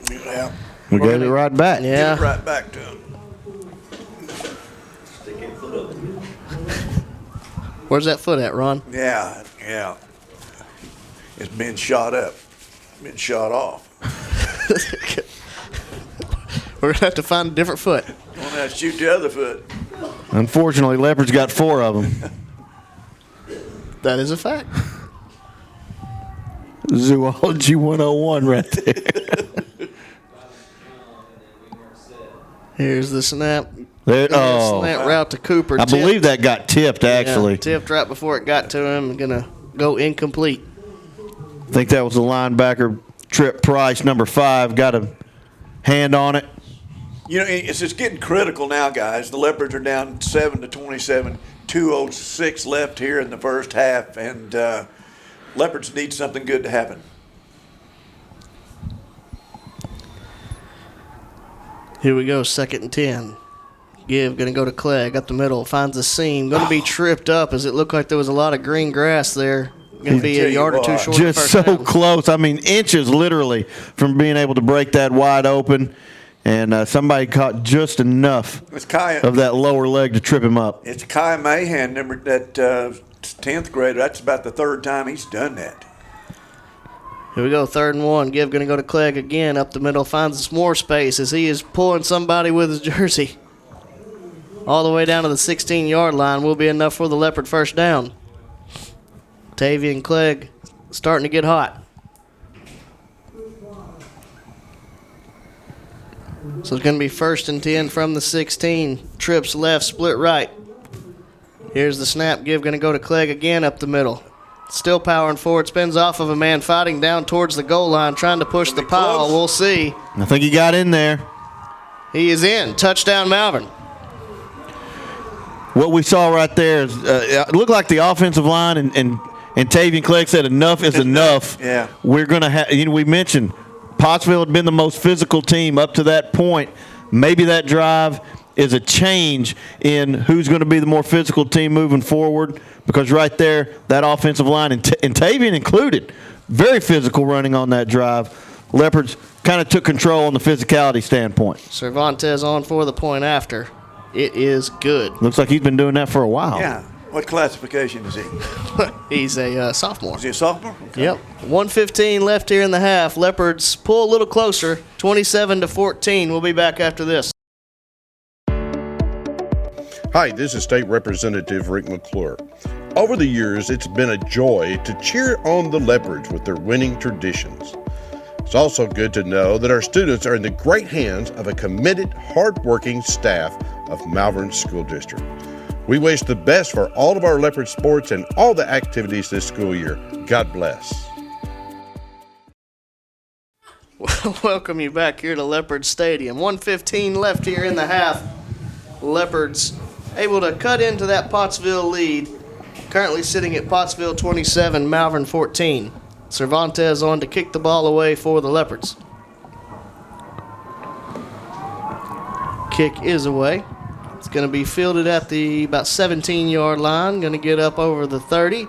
Yeah. We got it right back. Yeah. Get it right back to him. Where's that foot at, Ron? Yeah. It's been shot up. Been shot off. We're going to have to find a different foot. We're going to shoot the other foot. Unfortunately, Leopard's got 4 of them. That is a fact. Zoology 101 right there. Here's the snap. Snap route to Cooper. I believe that got tipped, actually. Yeah, tipped right before it got to him. Going to go incomplete. I think that was the linebacker, Trip Price, number 5, got a hand on it. You know, it's just getting critical now, guys. The Leopards are down 7-27, 2:06 left here in the first half, and Leopards need something good to happen. Here we go, 2nd and 10. Give, going to go to Clegg, up the middle, finds a seam. Going to be tripped up as it looked like there was a lot of green grass there. Going to be a yard or two short. Just so close. I mean, inches literally from being able to break that wide open. And somebody caught just enough of that lower leg to trip him up. It's Kai Mahan, that 10th grader. That's about the 3rd time he's done that. Here we go, 3rd and 1. Give going to go to Clegg again, up the middle, finds some more space as he is pulling somebody with his jersey. All the way down to the 16-yard line will be enough for the Leopard first down. Tavian Clegg starting to get hot. So it's going to be 1st and 10 from the 16. Trips left, split right. Here's the snap. Give going to go to Clegg again up the middle. Still powering forward. Spins off of a man fighting down towards the goal line, trying to push the pile. We'll see. I think he got in there. He is in. Touchdown, Malvern. What we saw right there is it looked like the offensive line and Tavian Clegg said enough is enough. Yeah. We're going to have, we mentioned Pottsville had been the most physical team up to that point. Maybe that drive is a change in who's going to be the more physical team moving forward, because right there, that offensive line, and Tavian included, very physical running on that drive. Leopards kind of took control on the physicality standpoint. Cervantes on for the point after. It is good. Looks like he's been doing that for a while. Yeah. What classification is he? He's a sophomore. Is he a sophomore? Okay. Yep. 1:15 left here in the half. Leopards pull a little closer, 27-14. We'll be back after this. Hi, this is State Representative Rick McClure. Over the years, it's been a joy to cheer on the Leopards with their winning traditions. It's also good to know that our students are in the great hands of a committed, hard-working staff of Malvern School District. We wish the best for all of our Leopard sports and all the activities this school year. God bless. Welcome you back here to Leopard Stadium. 1:15 left here in the half. Leopards able to cut into that Pottsville lead. Currently sitting at Pottsville 27, Malvern 14. Cervantes on to kick the ball away for the Leopards. Kick is away. It's going to be fielded at the about 17-yard line. Going to get up over the 30.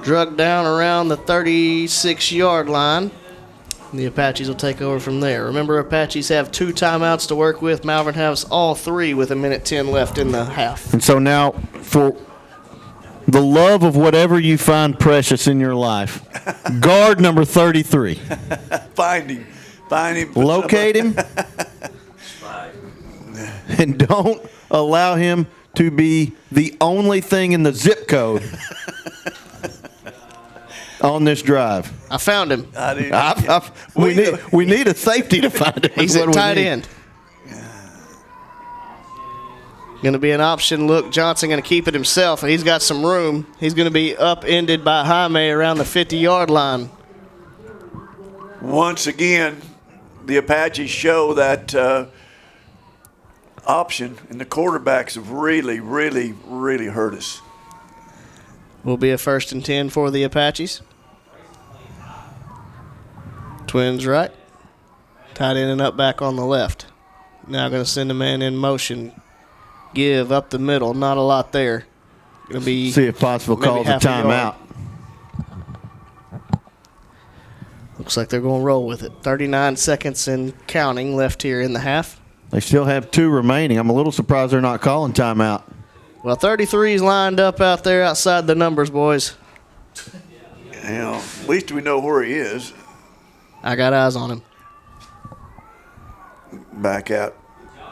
Drugged down around the 36-yard line. The Apaches will take over from there. Remember, Apaches have 2 timeouts to work with. Malvern has all 3 with 1:10 left in the half. And so now, for the love of whatever you find precious in your life, guard number 33. Find him. Locate him. And don't allow him to be the only thing in the zip code on this drive. I found him. We need a safety to find him. He's at tight end. Going to be an option look. Johnson going to keep it himself, and he's got some room. He's going to be upended by Jaime around the 50-yard line. Once again, the Apaches show that option, and the quarterbacks have really, really, really hurt us. Will be a 1st and 10 for the Apaches. Twins right. Tight end and up back on the left. Now going to send a man in motion. Give up the middle. Not a lot there. Going to be. See if Pottsville calls a timeout. Looks like they're going to roll with it. 39 seconds and counting left here in the half. They still have 2 remaining. I'm a little surprised they're not calling timeout. Well, 33's lined up out there outside the numbers, boys. Well, at least we know where he is. I got eyes on him. Back out.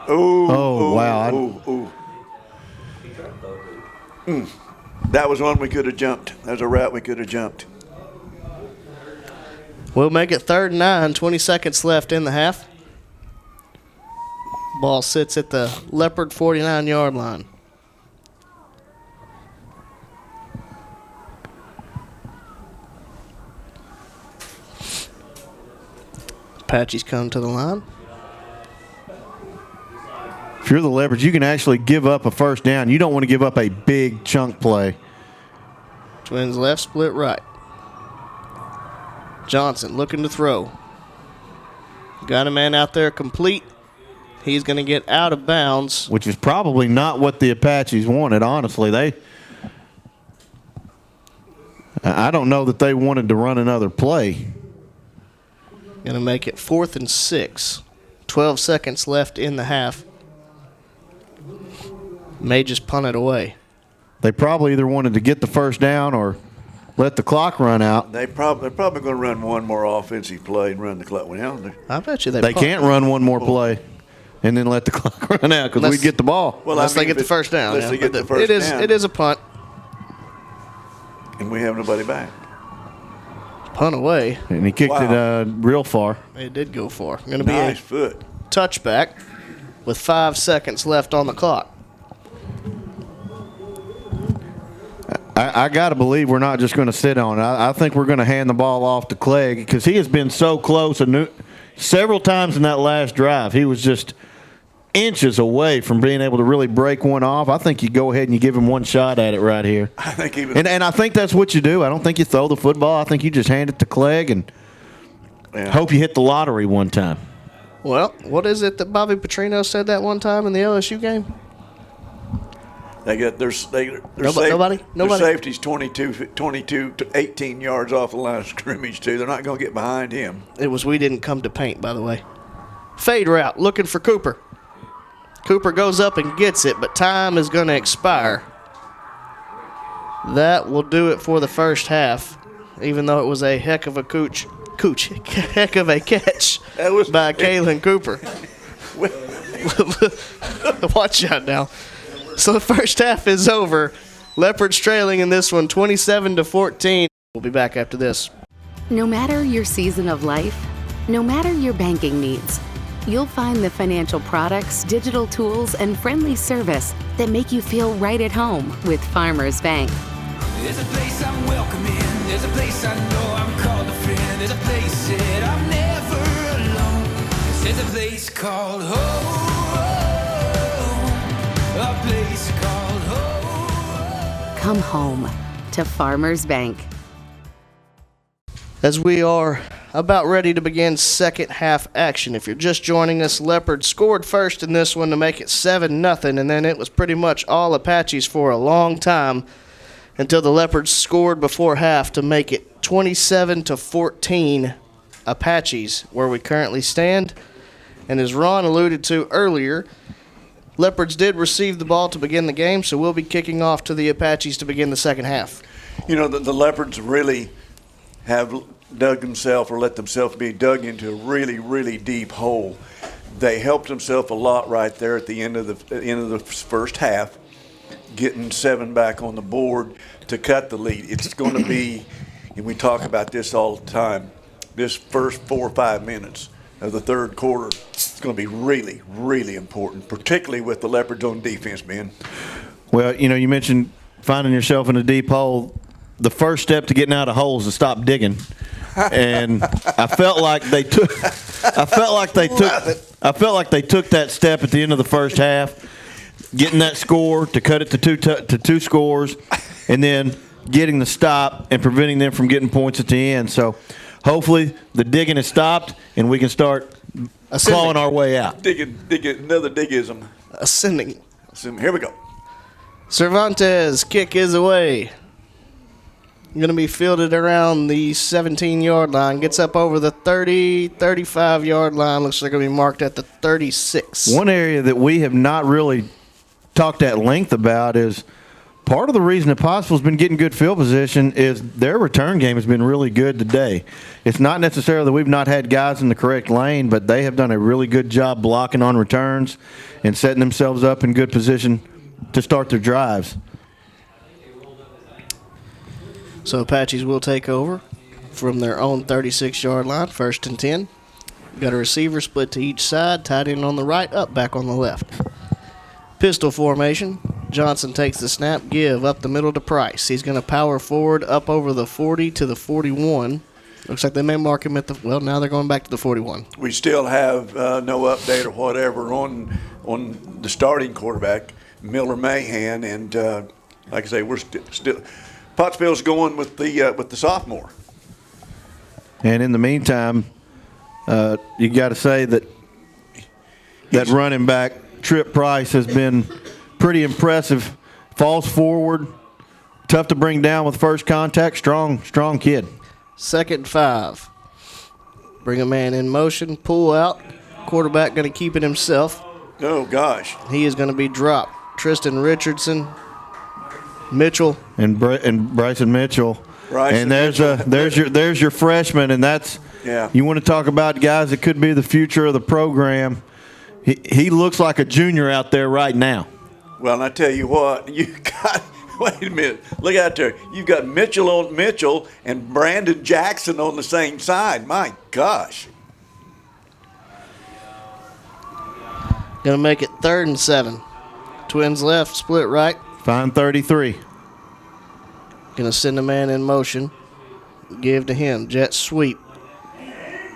Wow. That was one we could have jumped. That was a route we could have jumped. We'll make it 3rd and 9, 20 seconds left in the half. Ball sits at the Leopard 49-yard line. Apaches come to the line. If you're the Leopards, you can actually give up a first down. You don't want to give up a big chunk play. Twins left, split right. Johnson looking to throw. Got a man out there complete. He's going to get out of bounds. Which is probably not what the Apaches wanted, honestly. I don't know that they wanted to run another play. Going to make it 4th and 6. 12 seconds left in the half. May just punt it away. They probably either wanted to get the first down or let the clock run out. They're probably going to run one more offensive play and run the clock. I bet you they can't run one more play and then let the clock run out because we get the ball. Well, unless they get the first down. Unless they get the first down. It is a punt. And we have nobody back. Punt away. And he kicked it real far. It did go far. Going to be nice foot. Touchback with 5 seconds left on the clock. I got to believe we're not just going to sit on it. I think we're going to hand the ball off to Clegg because he has been so close. Several times in that last drive, he was just inches away from being able to really break one off. I think you go ahead and you give him one shot at it right here. I think and I think that's what you do. I don't think you throw the football. I think you just hand it to Clegg and hope you hit the lottery one time. Well, what is it that Bobby Petrino said that one time in the LSU game? They got their nobody. Their safety's 22 to 18 yards off the line of scrimmage too. They're not going to get behind him. It was we didn't come to paint, by the way. Fade route, looking for Cooper. Cooper goes up and gets it, but time is going to expire. That will do it for the first half, even though it was a heck of a heck of a catch by Kalen Cooper. Watch out now. So the first half is over. Leopards trailing in this one 27-14. We'll be back after this. No matter your season of life, no matter your banking needs, you'll find the financial products, digital tools, and friendly service that make you feel right at home with Farmers Bank. There's a place I'm welcome in. There's a place I know I'm called a friend. There's a place that I'm never alone. There's a place called home. A place called home. Come home to Farmers Bank. As we are about ready to begin second half action. If you're just joining us, Leopard scored first in this one to make it 7-0, and then it was pretty much all Apaches for a long time until the Leopards scored before half to make it 27-14 Apaches, where we currently stand. And as Ron alluded to earlier, Leopards did receive the ball to begin the game, so we'll be kicking off to the Apaches to begin the second half. You know, the Leopards really have dug themselves or let themselves be dug into a really, really deep hole. They helped themselves a lot right there at the end of the first half, getting 7 back on the board to cut the lead. It's going to be, and we talk about this all the time, this first 4 or 5 minutes of the third quarter, it's going to be really, really important, particularly with the Leopards on defense, Ben. Well, you know, you mentioned finding yourself in a deep hole. The first step to getting out of holes is to stop digging. And I felt like they took that step at the end of the first half, getting that score to cut it to two scores, and then getting the stop and preventing them from getting points at the end. So hopefully the digging has stopped and we can start clawing our way out. Digging, another digism. Ascending. Here we go. Cervantes' kick is away. Going to be fielded around the 17-yard line. Gets up over the 30, 35-yard line. Looks like going to be marked at the 36. One area that we have not really talked at length about is Part of the reason that Pottsville's been getting good field position is their return game has been really good today. It's not necessarily that we've not had guys in the correct lane, but they have done a really good job blocking on returns and setting themselves up in good position to start their drives. So Apaches will take over from their own 36-yard line, 1st and 10. Got a receiver split to each side, tight end on the right, up back on the left. Pistol formation. Johnson takes the snap, give up the middle to Price. He's going to power forward up over the 40 to the 41. Looks like they may mark him at the, well, now they're going back to the 41. We still have no update or whatever on the starting quarterback, Miller Mahan, and like I say, we're still Pottsville's going with the sophomore. And in the meantime, you got to say that running back Trip Price has been pretty impressive. Falls forward, tough to bring down with first contact. Strong kid. 2nd and 5. Bring a man in motion, pull out. Quarterback going to keep it himself. Oh gosh, he is going to be dropped. Tristan Richardson, Mitchell, and Bryson Mitchell. Bryson and there's your freshman, and that's you want to talk about guys that could be the future of the program. He looks like a junior out there right now. Well, and I tell you what, you got. Wait a minute, look out there. You've got Mitchell and Brandon Jackson on the same side. My gosh. Going to make it 3rd and 7. Twins left, split right. Fine 33. Going to send a man in motion. Give to him. Jet sweep.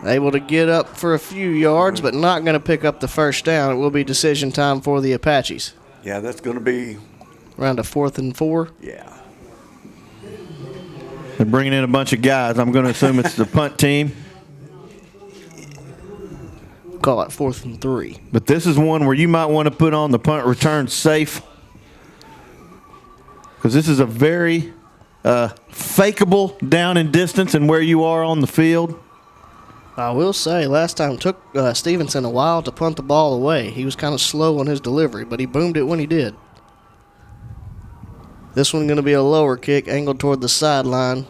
Able to get up for a few yards, but not going to pick up the first down. It will be decision time for the Apaches. Yeah, that's going to be around a 4th and 4. Yeah. They're bringing in a bunch of guys. I'm going to assume it's the punt team. Call it 4th and 3. But this is one where you might want to put on the punt return safe, because this is a very fakeable down in distance and where you are on the field. I will say, last time it took Stevenson a while to punt the ball away. He was kind of slow on his delivery, but he boomed it when he did. This one going to be a lower kick, angled toward the sideline.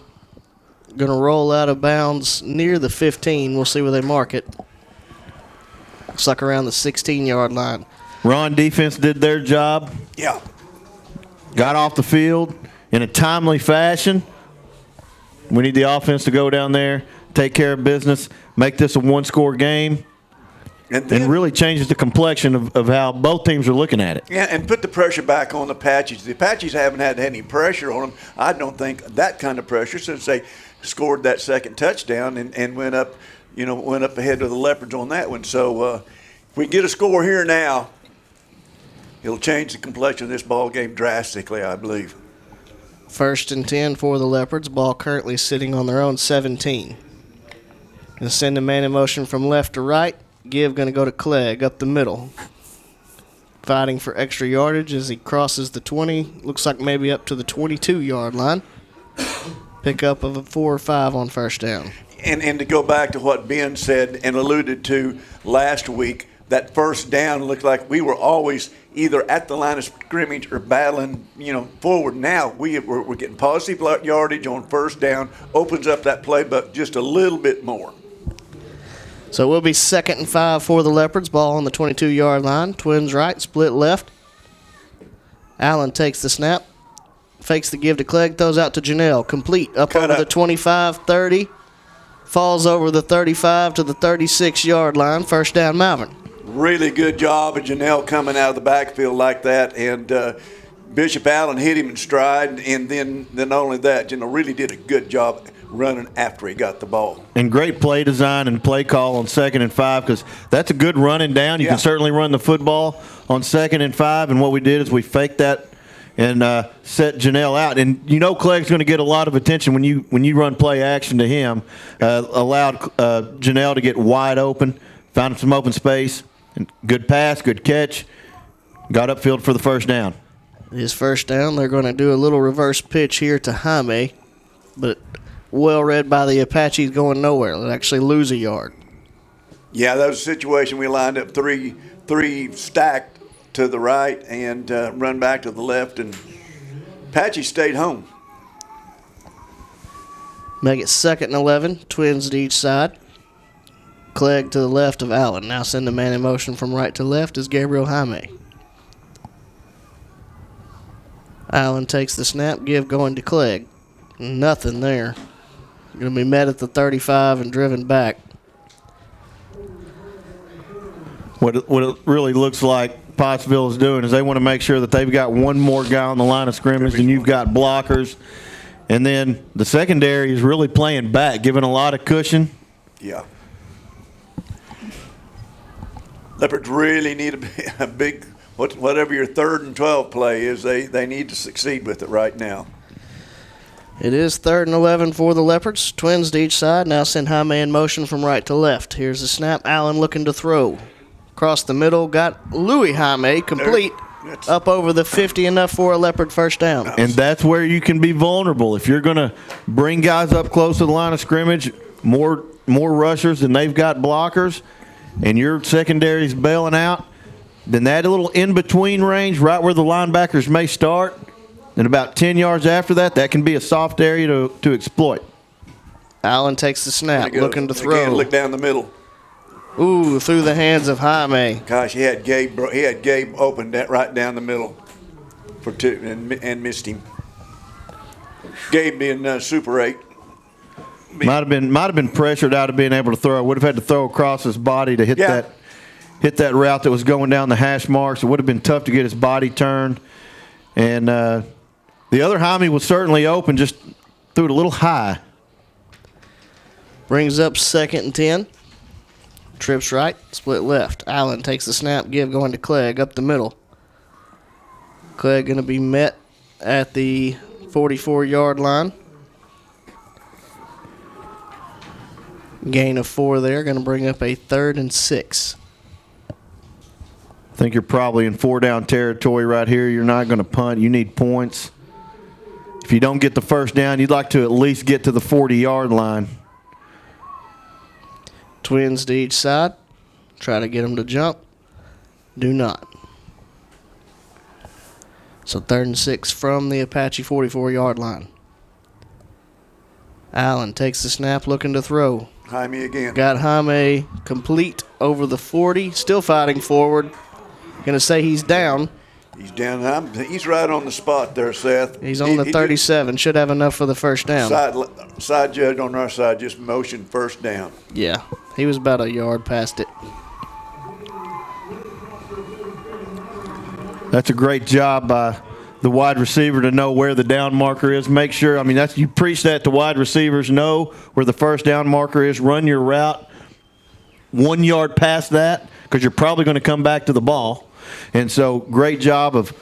Going to roll out of bounds near the 15. We'll see where they mark it. Looks like around the 16-yard line. Ron defense did their job. Yeah. Got off the field in a timely fashion. We need the offense to go down there, take care of business, make this a one-score game, and really changes the complexion of how both teams are looking at it. Yeah, and put the pressure back on the Apaches. The Apaches haven't had any pressure on them. I don't think that kind of pressure since they scored that second touchdown and went up ahead of the Leopards on that one. So if we get a score here now, it'll change the complexion of this ball game drastically, I believe. 1st and 10 for the Leopards. Ball currently sitting on their own 17. Going to send a man in motion from left to right. Give going to go to Clegg up the middle. Fighting for extra yardage as he crosses the 20. Looks like maybe up to the 22-yard line. Pickup of a 4 or 5 on first down. And to go back to what Ben said and alluded to last week, that first down looked like we were always either at the line of scrimmage or battling, forward. Now we're getting positive yardage on first down, opens up that playbook just a little bit more. So it will be 2nd and 5 for the Leopards. Ball on the 22-yard line. Twins right, split left. Allen takes the snap. Fakes the give to Clegg, throws out to Janelle. Complete up over the 25-30. Falls over the 35 to the 36-yard line. First down, Malvern. Really good job of Janelle coming out of the backfield like that, and Bishop Allen hit him in stride, and then not only that, really did a good job running after he got the ball. And great play design and play call on 2nd and 5, because that's a good running down. You can certainly run the football on 2nd and 5, and what we did is we faked that and set Janelle out. And Clegg's going to get a lot of attention when you run play action to him. Allowed Janelle to get wide open, found him some open space. And good pass, good catch. Got upfield for the first down. His first down, they're going to do a little reverse pitch here to Jaime, but well read by the Apaches, going nowhere. They'll actually lose a yard. Yeah, that was a situation we lined up three stacked to the right and run back to the left, and Apaches stayed home. Make it 2nd and 11. Twins to each side. Clegg to the left of Allen. Now send the man in motion from right to left is Gabriel Jaime. Allen takes the snap, give going to Clegg. Nothing there. Going to be met at the 35 and driven back. What it really looks like Pottsville is doing is they want to make sure that they've got one more guy on the line of scrimmage and you've got blockers. And then the secondary is really playing back, giving a lot of cushion. Yeah. Leopards really need a big, whatever your 3rd and 12 play is, they need to succeed with it right now. It is 3rd and 11 for the Leopards. Twins to each side. Now send Jaime in motion from right to left. Here's the snap. Allen looking to throw. Across the middle, got Louis Jaime complete. Up over the 50, enough for a Leopard first down. And that's where you can be vulnerable. If you're going to bring guys up close to the line of scrimmage, more rushers than they've got blockers, and your secondary's bailing out, then that little in-between range, right where the linebackers may start, and about 10 yards after that, that can be a soft area to exploit. Allen takes the snap, looking to throw. Again, look down the middle. Ooh, through the hands of Jaime. Gosh, he had Gabe open right down the middle for 2 and missed him. Gabe being Super 8. Might have been pressured out of being able to throw. Would have had to throw across his body to hit that route that was going down the hash marks. It would have been tough to get his body turned. And the other Jaime was certainly open, just threw it a little high. Brings up 2nd and 10. Trips right, split left. Allen takes the snap, give going to Clegg up the middle. Clegg going to be met at the 44-yard line. Gain of 4 there, going to bring up a 3rd and 6. I think you're probably in 4-down territory right here. You're not going to punt. You need points. If you don't get the first down, you'd like to at least get to the 40-yard line. Twins to each side. Try to get them to jump. Do not. So 3rd and 6 from the Apache 44-yard line. Allen takes the snap, looking to throw. Jaime again. Got Jaime complete over the 40. Still fighting forward. Going to say he's down. He's down. He's right on the spot there, Seth. He's on the 37. Should have enough for the first down. Side judge on our side just motioned first down. Yeah, he was about a yard past it. That's a great job by the wide receiver to know where the down marker is. Make sure, you preach that to wide receivers. Know where the first down marker is. Run your route 1 yard past that because you're probably going to come back to the ball. And so great job of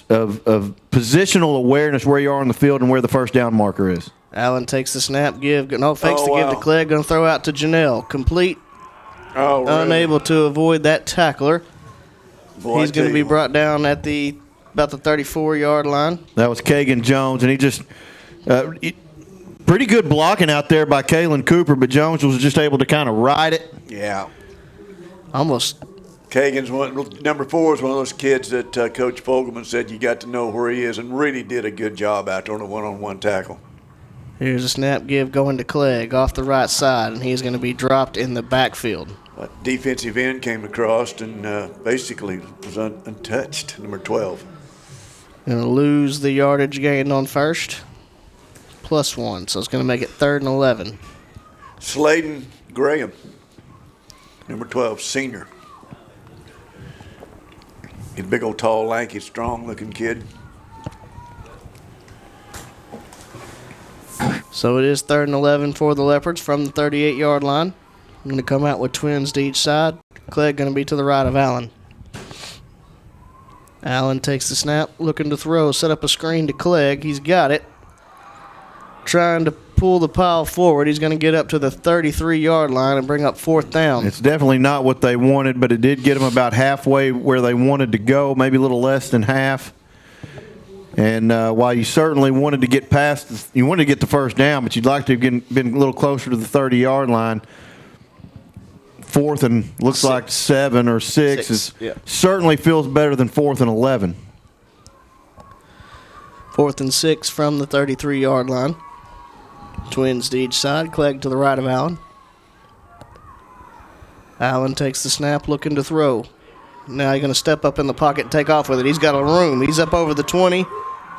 positional awareness where you are on the field and where the first down marker is. Allen takes the snap, give to give to Clegg, going to throw out to Janelle. Complete. Oh, really? Unable to avoid that tackler. He's going to be brought down at about the 34-yard line. That was Kagan Jones, and he just pretty good blocking out there by Quinton Cooper, but Jones was just able to kind of ride it. Yeah. Almost. Kagan's number 4 is one of those kids that Coach Fogelman said you got to know where he is, and really did a good job out there on a one-on-one tackle. Here's a snap give going to Clegg off the right side, and he's going to be dropped in the backfield. Defensive end came across and basically was untouched, number 12. Going to lose the yardage gain on first, +1, so it's going to make it 3rd and 11. Sladen Graham, number 12, senior. He's a big old, tall, lanky, strong-looking kid. So it is 3rd and 11 for the Leopards from the 38-yard line. I'm going to come out with twins to each side. Clegg going to be to the right of Allen. Allen takes the snap, looking to throw, set up a screen to Clegg. He's got it. Trying to pull the pile forward. He's going to get up to the 33-yard line and bring up 4th down. It's definitely not what they wanted, but it did get them about halfway where they wanted to go, maybe a little less than half. And while you certainly wanted to get you wanted to get the first down, but you'd like to have been a little closer to the 30-yard line. 4th and looks like 7 or 6 is certainly feels better than 4th and 11. 4th and 6 from the 33-yard line. Twins to each side. Clegg to the right of Allen. Allen takes the snap, looking to throw. Now he's going to step up in the pocket and take off with it. He's got a room. He's up over the 20.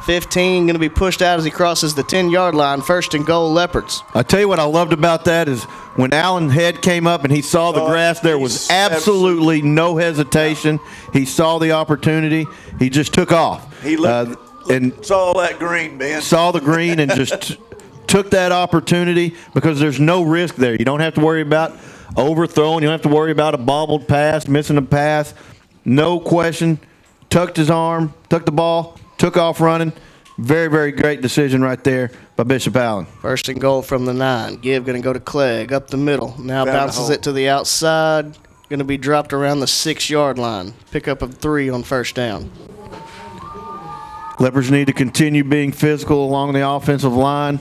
15, going to be pushed out as he crosses the 10-yard line. 1st and goal, Leopards. I tell you what I loved about that is when Allen's head came up and he saw the grass, there was absolutely no hesitation. He saw the opportunity. He just took off. He saw that green, Ben. Saw the green and just took that opportunity because there's no risk there. You don't have to worry about overthrown. You don't have to worry about a bobbled pass, missing a pass. No question. Tucked his arm, took the ball, took off running. Very, very great decision right there by Bishop Allen. 1st and goal from the 9. Give going to go to Clegg up the middle. Now bounces it to the outside. Going to be dropped around the 6-yard line. Pickup of 3 on 1st down. Leopards need to continue being physical along the offensive line.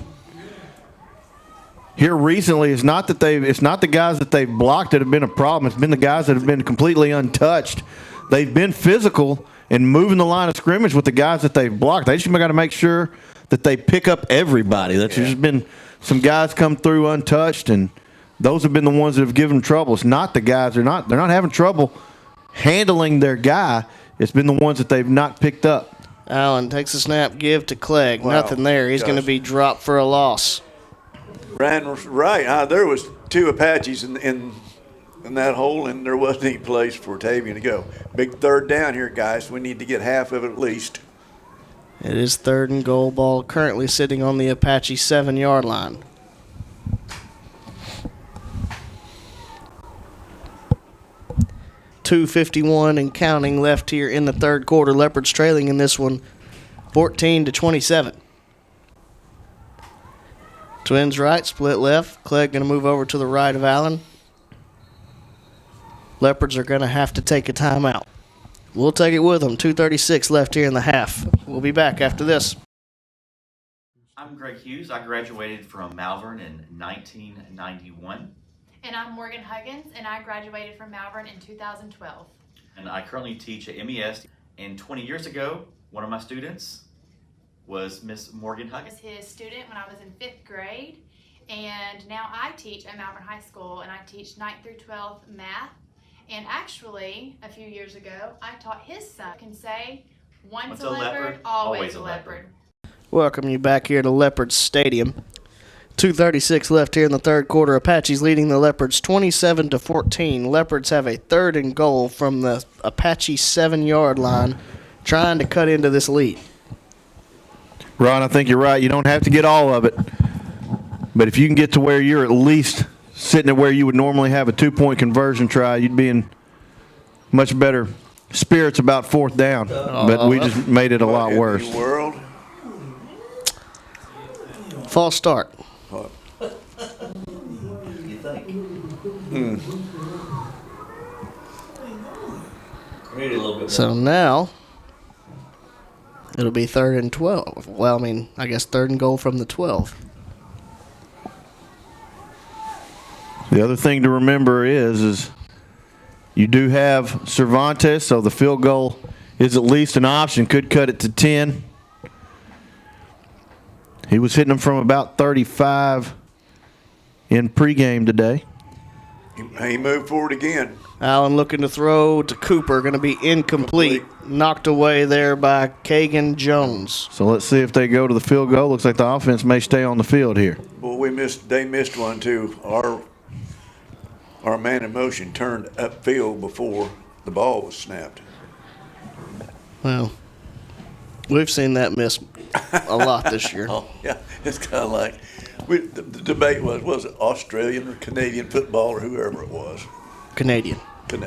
Here recently, it's not the guys that they've blocked that have been a problem. It's been the guys that have been completely untouched. They've been physical and moving the line of scrimmage with the guys that they've blocked. They just got to make sure that they pick up everybody. There's just been some guys come through untouched, and those have been the ones that have given them trouble. It's not the guys. They're not having trouble handling their guy. It's been the ones that they've not picked up. Allen takes a snap, give to Clegg. Wow. Nothing there. He's going to be dropped for a loss. Ran right. There was 2 Apaches in that hole, and there wasn't any place for Tavian to go. Big 3rd down here, guys. We need to get half of it at least. It is 3rd and goal. Ball currently sitting on the Apache 7-yard line. .251 and counting left here in the 3rd quarter. Leopards trailing in this one 14-27. Twins right, split left. Clegg going to move over to the right of Allen. Leopards are going to have to take a timeout. We'll take it with them. 2:36 left here in the half. We'll be back after this. I'm Greg Hughes. I graduated from Malvern in 1991. And I'm Morgan Huggins, and I graduated from Malvern in 2012. And I currently teach at MES. And 20 years ago, one of my students was Miss Morgan I Huggins. was his student when I was in 5th grade, and now I teach at Malvern High School, and I teach 9th through 12th math. And actually, a few years ago, I taught his son can say, once a leopard, always a leopard. Welcome you back here to Leopard Stadium. 2:36 left here in the 3rd quarter. Apaches leading the Leopards 27-14. Leopards have a 3rd and goal from the Apache 7-yard line, trying to cut into this lead. Ron, I think you're right. You don't have to get all of it. But if you can get to where you're at least sitting at where you would normally have a 2-point conversion try, you'd be in much better spirits about 4th down. But we just made it a lot worse. World. False start. You think? Maybe a little bit. So now it'll be 3rd and 12. Well, I guess 3rd and goal from the 12. The other thing to remember is you do have Cervantes, so the field goal is at least an option. Could cut it to 10. He was hitting them from about 35 in pregame today. He moved forward again. Allen looking to throw to Cooper. Going to be incomplete. Knocked away there by Kagan Jones. So let's see if they go to the field goal. Looks like the offense may stay on the field here. Well, they missed one too. Our man in motion turned upfield before the ball was snapped. Well, we've seen that miss a lot this year. Oh, yeah. It's kind of like the debate was it Australian or Canadian football or whoever it was? Canadian. Big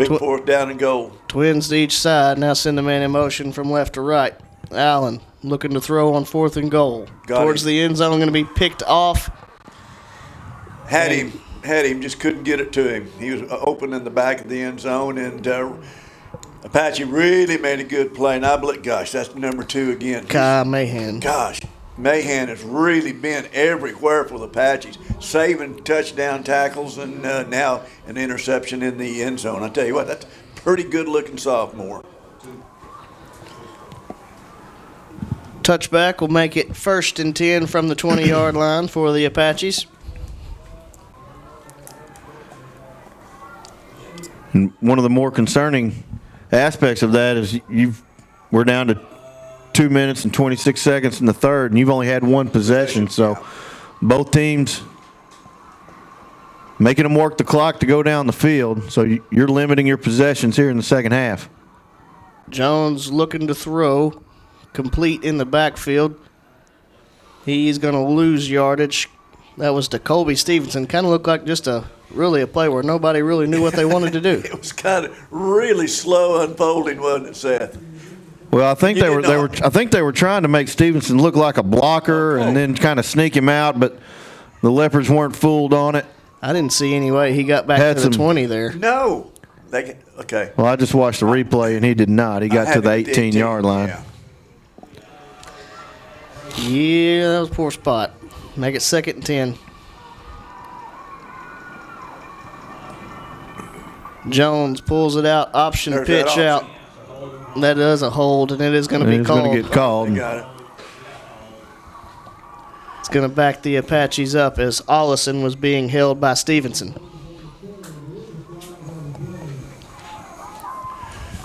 4th down and goal. Twins to each side. Now send the man in motion from left to right. Allen looking to throw on 4th and goal. Towards the end zone, going to be picked off. Had him, just couldn't get it to him. He was open in the back of the end zone, and Apache really made a good play. And I believe, gosh, that's number 2 again. Kai Mahan. Gosh, Mahan has really been everywhere for the Apaches, saving touchdown tackles and now an interception in the end zone. I tell you what, that's a pretty good-looking sophomore. Touchback will make it 1st and 10 from the 20-yard line for the Apaches. And one of the more concerning aspects of that is we're down to 2 minutes and 26 seconds in the third, and you've only had one possession. So both teams making them work the clock to go down the field. So you're limiting your possessions here in the second half. Jones looking to throw, complete in the backfield. He's going to lose yardage. That was to Colby Stevenson. Kind of looked like just a play where nobody really knew what they wanted to do. It was kind of really slow unfolding, wasn't it, Seth? Well, I think they were trying to make Stevenson look like a blocker and then kind of sneak him out, but the Leopards weren't fooled on it. I didn't see any way he got back to the 20 there. No. Okay. Well, I just watched the replay, and he did not. He got to the 18-yard line. Yeah, that was a poor spot. Make it 2nd and 10. Jones pulls it out, option pitch out. That is a hold, and it is going to be called. It's going to get called. They got it. It's going to back the Apaches up as Ollison was being held by Stevenson.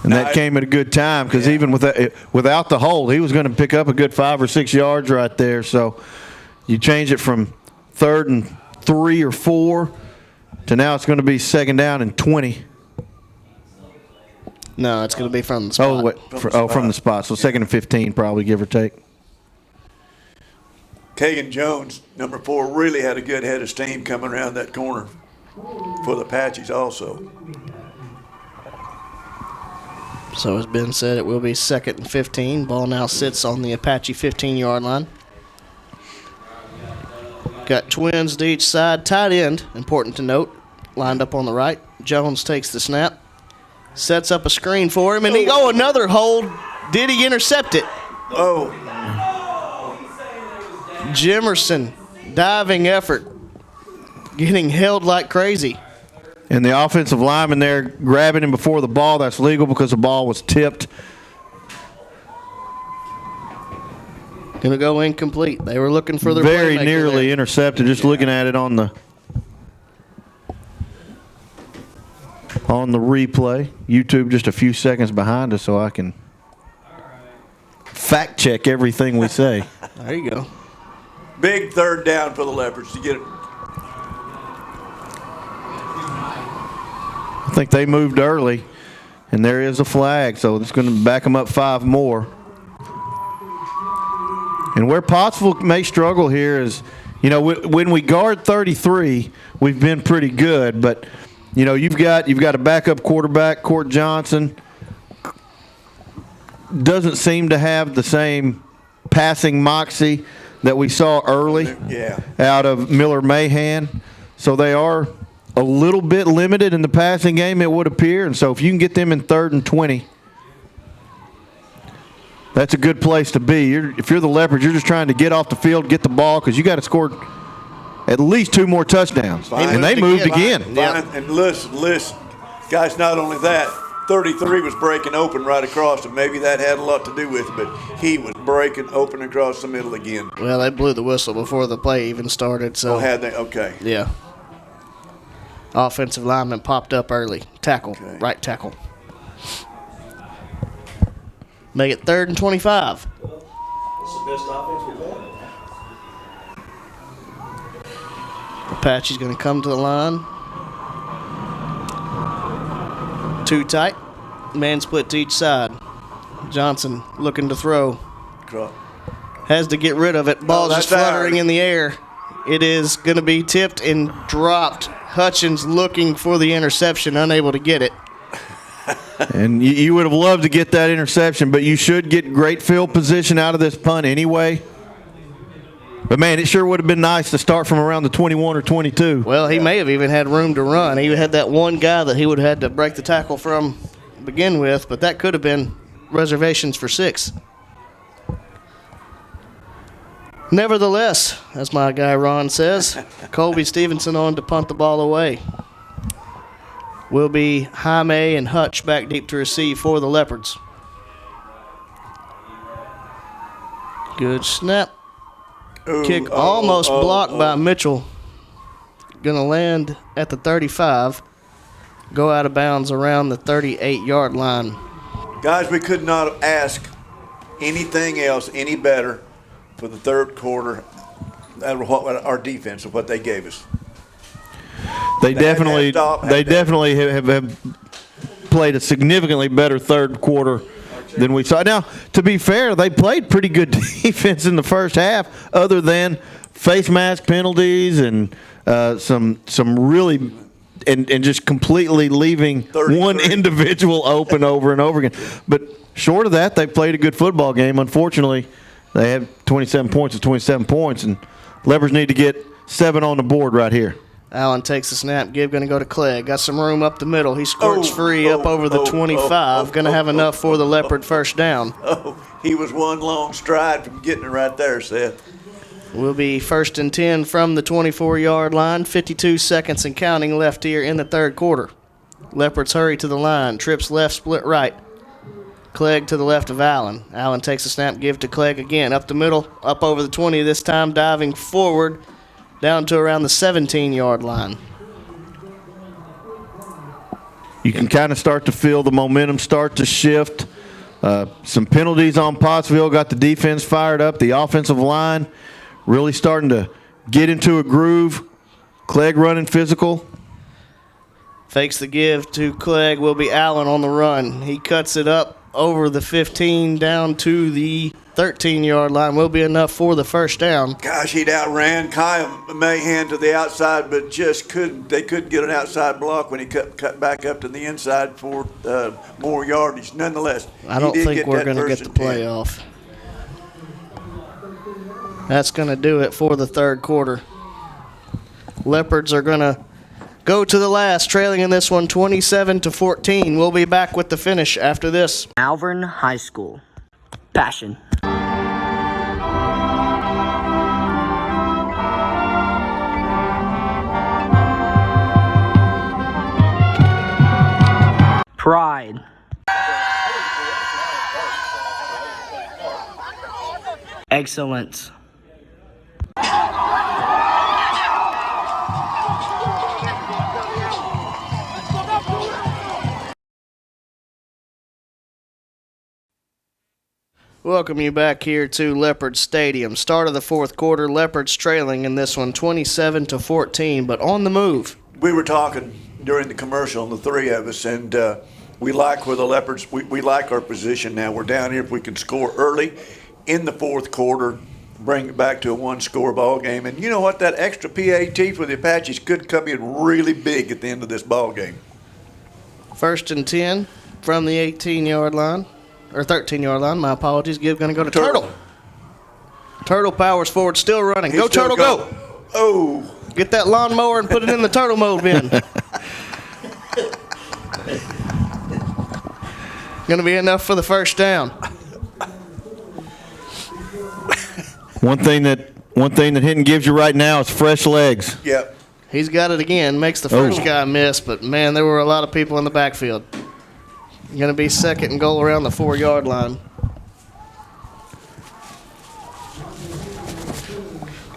And that came at a good time because even without the hold, he was going to pick up a good 5 or 6 yards right there. So you change it from 3rd and 3 or 4 to now it's going to be 2nd down and 20. No, it's going to be from the spot. From the spot. So 2nd and 15 probably, give or take. Kagan Jones, number 4, really had a good head of steam coming around that corner for the Apaches also. So as Ben said, it will be 2nd and 15. Ball now sits on the Apache 15-yard line. Got twins to each side. Tight end, important to note, lined up on the right. Jones takes the snap, sets up a screen for him, and another hold. Did he intercept it? Oh. Jimerson, diving effort, getting held like crazy. And the offensive lineman there grabbing him before the ball, that's legal because the ball was tipped. Going to go incomplete. They were looking for their very playmaker nearly there. Intercepted, just looking at it on the replay. YouTube just a few seconds behind us so I can fact check everything we say. There you go. Big 3rd down for the Leopards to get it. I think they moved early, and there is a flag, so it's going to back them up 5 more. And where Pottsville may struggle here is, when we guard 33, we've been pretty good, but you've got a backup quarterback, Court Johnson, doesn't seem to have the same passing moxie that we saw early out of Miller Mahan. So they are a little bit limited in the passing game, it would appear. And so if you can get them in 3rd and 20, that's a good place to be. If you're the Leopards, you're just trying to get off the field, get the ball, because you got to score at least 2 more touchdowns. And they moved again. And listen, guys, not only that, 33 was breaking open right across, and maybe that had a lot to do with it, but he was breaking open across the middle again. Well, they blew the whistle before the play even started. So. Oh, had they? Okay. Yeah. Offensive lineman popped up early. Tackle, right tackle. Make it 3rd and 25. That's the best offense we've had. Apache's going to come to the line. 2 tight. Man split to each side. Johnson looking to throw. Has to get rid of it. Ball just fluttering in the air. It is going to be tipped and dropped. Hutchins looking for the interception, unable to get it. And you would have loved to get that interception, but you should get great field position out of this punt anyway. But, man, it sure would have been nice to start from around the 21 or 22. Well, he may have even had room to run. He had that one guy that he would have had to break the tackle from to begin with, but that could have been reservations for 6. Nevertheless, as my guy Ron says, Colby Stevenson on to punt the ball away. Will be Jaime and Hutch back deep to receive for the Leopards. Good snap. Kick Ooh, almost blocked by Mitchell. Going to land at the 35. Go out of bounds around the 38-yard line. Guys, we could not ask anything else any better for the third quarter. That was what our defense of what they gave us. They definitely have played a significantly better third quarter than we saw. Now, to be fair, they played pretty good defense in the first half, other than face mask penalties and some really and just completely leaving one individual open over and over again. But short of that, they played a good football game. Unfortunately, they have 27 points to 27 points, and Leopards need to get 7 on the board right here. Allen takes the snap. Gibb going to go to Clegg. Got some room up the middle. He squirts free up over the 25. Going to have enough for the Leopard first down. He was one long stride from getting it right there, Seth. Will be 1st and 10 from the 24-yard line. 52 seconds and counting left here in the third quarter. Leopards hurry to the line. Trips left, split right. Clegg to the left of Allen. Allen takes the snap. Give to Clegg again. Up the middle. Up over the 20 this time. Diving forward. Down to around the 17-yard line. You can kind of start to feel the momentum start to shift. Some penalties on Pottsville got the defense fired up. The offensive line really starting to get into a groove. Clegg running physical. Fakes the give to Clegg. Will be Allen on the run. He cuts it up over the 15 down to the 13-yard line. Will be enough for the first down. Gosh, he'd outran Kyle Mahan to the outside, but just couldn't. They couldn't get an outside block when he cut back up to the inside for more yardage. Nonetheless, I don't think we're going to get the playoff. That's going to do it for the third quarter. Leopards are going to go to the last, trailing in this one 27-14. We'll be back with the finish after this. Malvern High School. Passion. Pride. Excellence. Welcome you back here to Leopard Stadium. Start of the fourth quarter, Leopards trailing in this one 27-14, but on the move. We were talking during the commercial, the three of us, and we like where the Leopards, we like our position now. We're down here. If we can score early in the fourth quarter, bring it back to a one-score ball game. And you know what? That extra PAT for the Apaches could come in really big at the end of this ball game. 1st and 10 from the 18-yard line. Or 13-yard line, my apologies. Give going to go to Turtle. Turtle powers forward, still running. Go, Turtle, go. Oh. Get that lawnmower and put it in the turtle mode bin. Going to be enough for the first down. One thing that Hinton gives you right now is fresh legs. Yep. He's got it again. Makes the first guy miss, but, man, there were a lot of people in the backfield. Going to be 2nd and goal around the 4-yard line.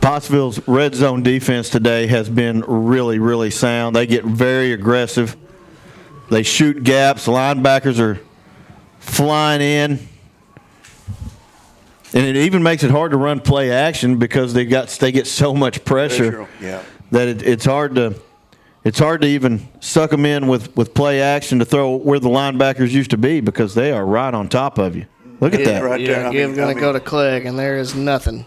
Pottsville's red zone defense today has been really, really sound. They get very aggressive. They shoot gaps. Linebackers are flying in. And it even makes it hard to run play action because they get so much pressure that it's hard to even suck them in with play action to throw where the linebackers used to be because they are right on top of you. Look at that. Right there. Give going to go to Clegg, and there is nothing.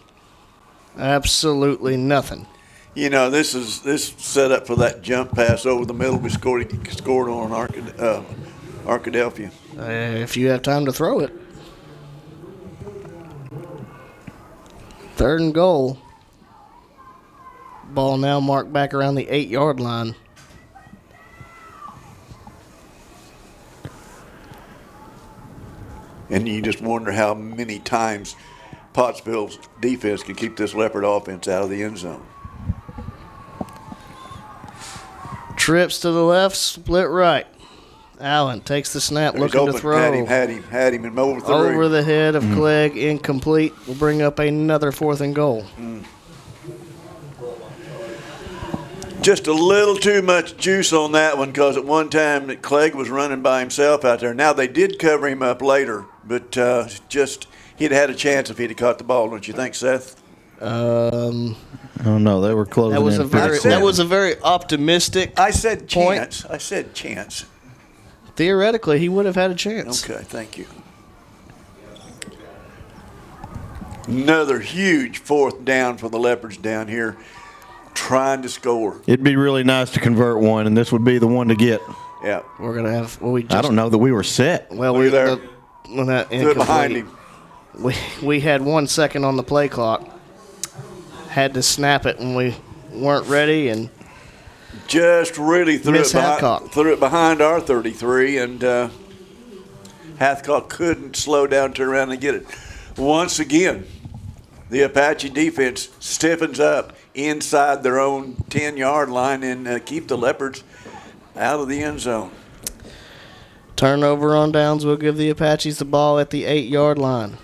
Absolutely nothing. You know, this set up for that jump pass over the middle we scored on Arkadelphia. If you have time to throw it. 3rd and goal. Ball now marked back around the 8-yard line. And you just wonder how many times Pottsville's defense can keep this Leopard offense out of the end zone. Trips to the left, split right. Allen takes the snap, He's looking to open. throw. Had him, and over through. Over the head of Clegg, incomplete. Will bring up another 4th and goal. Just a little too much juice on that one, because at one time that Clegg was running by himself out there. Now they did cover him up later, but he'd had a chance if he'd have caught the ball, don't you think, Seth? Oh no, they were closing. That was a very optimistic. I said chance. Point. I said chance. Theoretically, he would have had a chance. Okay, thank you. Another huge 4th down for the Leopards down here, trying to score. It'd be really nice to convert one, and this would be the one to get. Yeah, we're gonna have. Well, I don't know that we were set. Well, we there. Threw it behind him. We had 1 second on the play clock. Had to snap it when we weren't ready, and just really threw it behind our 33, and Hathcock couldn't slow down, turn around, and get it. Once again, the Apache defense stiffens up inside their own 10-yard line and keep the Leopards out of the end zone. Turnover on downs will give the Apaches the ball at the 8-yard line.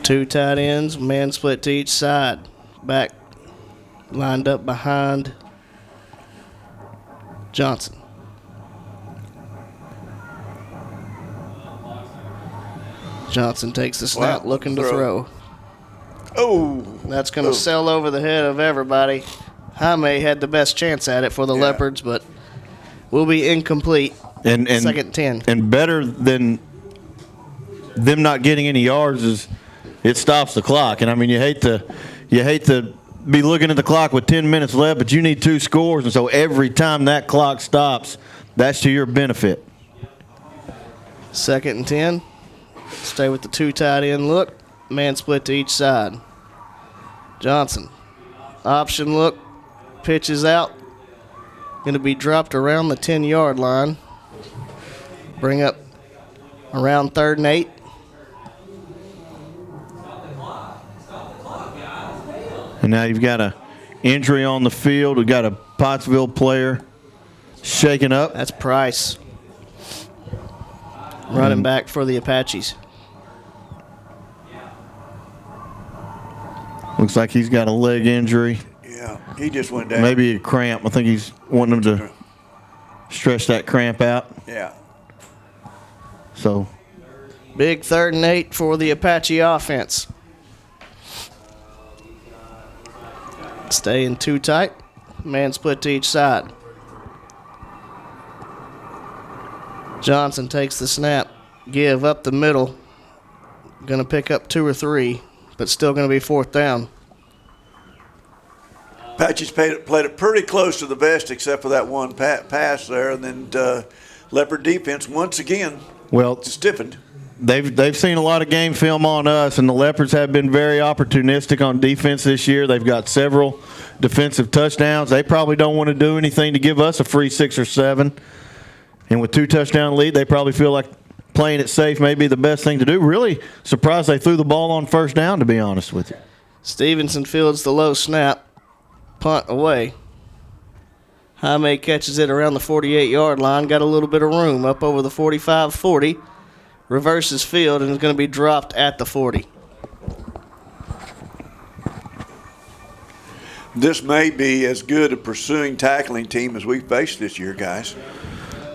Two tight ends, man split to each side. Back lined up behind Johnson. Johnson takes the snap, looking to throw. Oh! That's going to sail over the head of everybody. Jaime had the best chance at it for the Leopards, but will be incomplete. And 2nd and 10. And better than them not getting any yards is it stops the clock. And I mean, you hate to be looking at the clock with 10 minutes left, but you need 2 scores, and so every time that clock stops, that's to your benefit. 2nd and 10. Stay with the 2 tight end look. Man split to each side. Johnson. Option look. Pitches out. Going to be dropped around the 10-yard line. Bring up around 3rd and 8. And now you've got an injury on the field. We've got a Pottsville player shaken up. That's Price. Running back for the Apaches. Looks like he's got a leg injury. Yeah, he just went down. Maybe a cramp. I think he's wanting them to stretch that cramp out. Yeah. So. Big 3rd and 8 for the Apache offense. Staying 2 tight. Man split to each side. Johnson takes the snap. Give up the middle. Going to pick up 2 or 3, but still going to be 4th down. Apaches played it pretty close to the vest except for that one pass there, and then Leopard defense once again stiffened. They've seen a lot of game film on us, and the Leopards have been very opportunistic on defense this year. They've got several defensive touchdowns. They probably don't want to do anything to give us a free 6 or 7. And with 2 touchdown lead, they probably feel like playing it safe may be the best thing to do. Really surprised they threw the ball on 1st down, to be honest with you. Stevenson fields the low snap. Punt away. Jaime catches it around the 48-yard line. Got a little bit of room up over the 45-40. Reverses field and is going to be dropped at the 40. This may be as good a pursuing tackling team as we've faced this year, guys.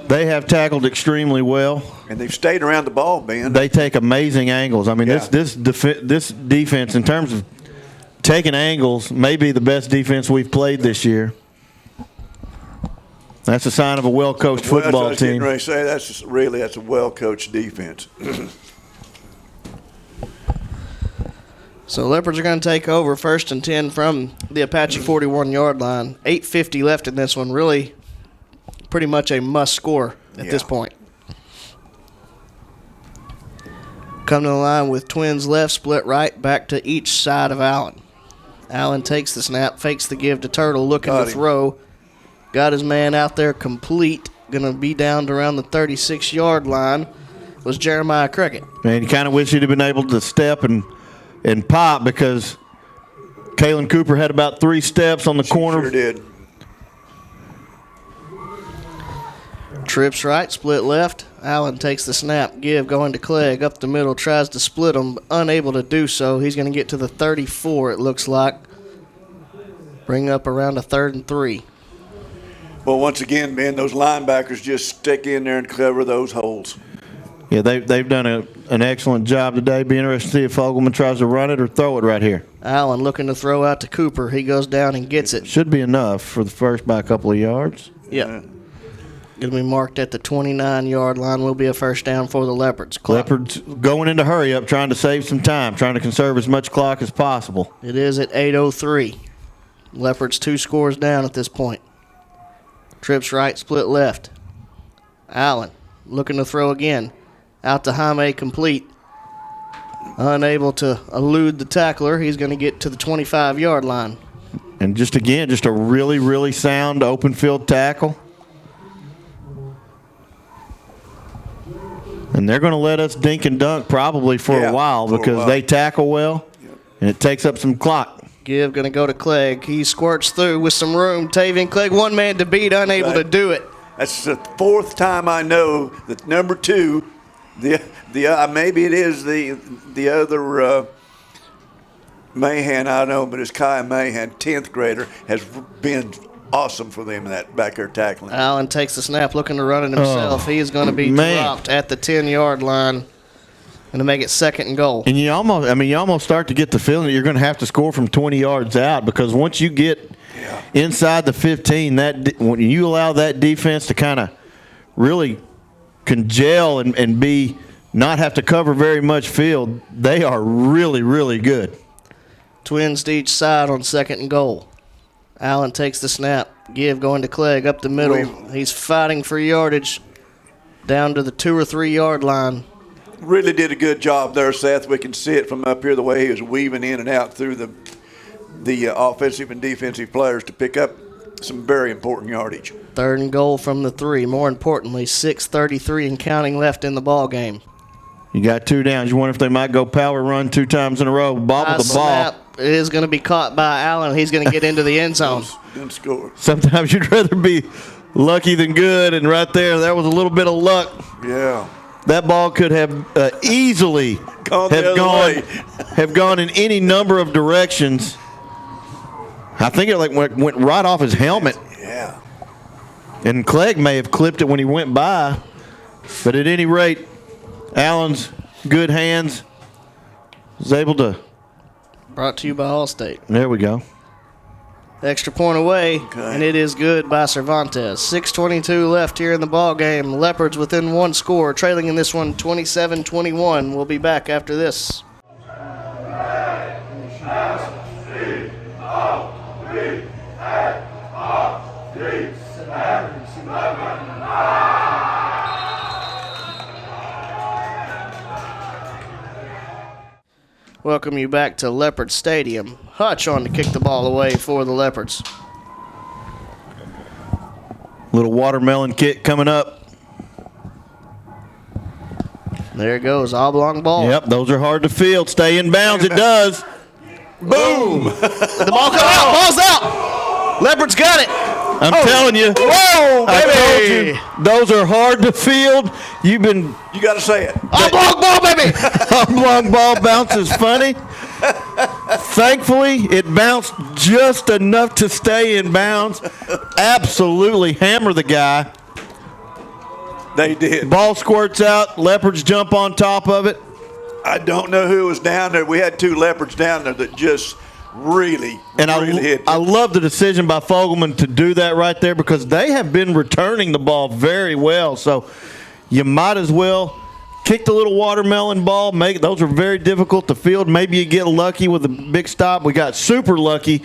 They have tackled extremely well. And they've stayed around the ball, Ben. They take amazing angles. I mean, this defense, in terms of taking angles, may be the best defense we've played this year. That's a sign of a well-coached football team. Ready to say, that's a well-coached defense. So Leopards are going to take over 1st and 10 from the Apache 41-yard line. 8:50 left in this one. Really pretty much a must score at this point. Come to the line with twins left, split right, back to each side of Allen. Allen takes the snap, fakes the give to Turtle, looking to throw. Got his man out there complete. Going to be down to around the 36-yard line. Was Jeremiah Cricket. Man, you kind of wish he'd have been able to step and pop, because Quinton Cooper had about 3 steps on the corner. Sure did. Trips right, split left. Allen takes the snap. Give going to Clegg. Up the middle, tries to split him. Unable to do so. He's going to get to the 34, it looks like. Bring up around a 3rd and 3. Well, once again, man, those linebackers just stick in there and cover those holes. Yeah, they've done an excellent job today. Be interested to see if Fogelman tries to run it or throw it right here. Allen looking to throw out to Cooper. He goes down and gets it. Should be enough for the first by a couple of yards. Yep. Going to be marked at the 29-yard line. Will be a first down for the Leopards. Leopards going into hurry up, trying to save some time, trying to conserve as much clock as possible. It is at 8:03. Leopards 2 scores down at this point. Trips right, split left. Allen looking to throw again. Out to Jaime, complete. Unable to elude the tackler. He's going to get to the 25-yard line. And just a really, really sound open field tackle. And they're going to let us dink and dunk probably for a while because they tackle well, and it takes up some clock. Give going to go to Clegg. He squirts through with some room. Tavian Clegg, one man to beat, unable to do it. That's the 4th time I know that number 2, maybe it is the other Mahan I know, but it's Kai Mahan, 10th grader, has been awesome for them in that back there tackling. Allen takes the snap, looking to run it himself. He is going to be dropped at the 10-yard line. Going to make it 2nd and goal. And you almost start to get the feeling that you're going to have to score from 20 yards out because once you get inside the 15, when you allow that defense to kind of really congeal and be not have to cover very much field, they are really, really good. Twins to each side on 2nd and goal. Allen takes the snap. Give going to Clegg up the middle. He's fighting for yardage down to the 2 or 3 yard line. Really did a good job there, Seth. We can see it from up here the way he was weaving in and out through the offensive and defensive players to pick up some very important yardage. 3rd and goal from the 3. More importantly, 6:33 and counting left in the ball game. You got 2 downs. You wonder if they might go power run 2 times in a row, bobble the ball. It is going to be caught by Allen. He's going to get into the end zone. Didn't score. Sometimes you'd rather be lucky than good, and right there was a little bit of luck. Yeah. That ball could have easily have gone in any number of directions. I think it went right off his helmet. Yeah. And Clegg may have clipped it when he went by, but at any rate, Allen's good hands was able to. Brought to you by Allstate. There we go. Extra point away, and it is good by Cervantes. 6:22 left here in the ball game. Leopards within 1 score, trailing in this one 27-21. We'll be back after this. Welcome you back to Leopard Stadium. Hutch on to kick the ball away for the Leopards. Little watermelon kick coming up. There it goes, oblong ball. Yep, those are hard to field. Stay in bounds, it does. Boom! The ball comes out, ball's out! Leopards got it! I'm telling you. Whoa, baby! I told you, those are hard to field. You got to say it. Oblong ball, baby! Oblong ball bounces funny. Thankfully, it bounced just enough to stay in bounds. Absolutely hammer the guy. They did. Ball squirts out. Leopards jump on top of it. I don't know who was down there. We had 2 Leopards down there that just really hit. I love the decision by Fogelman to do that right there because they have been returning the ball very well. So you might as well kick the little watermelon ball. Those are very difficult to field. Maybe you get lucky with a big stop. We got super lucky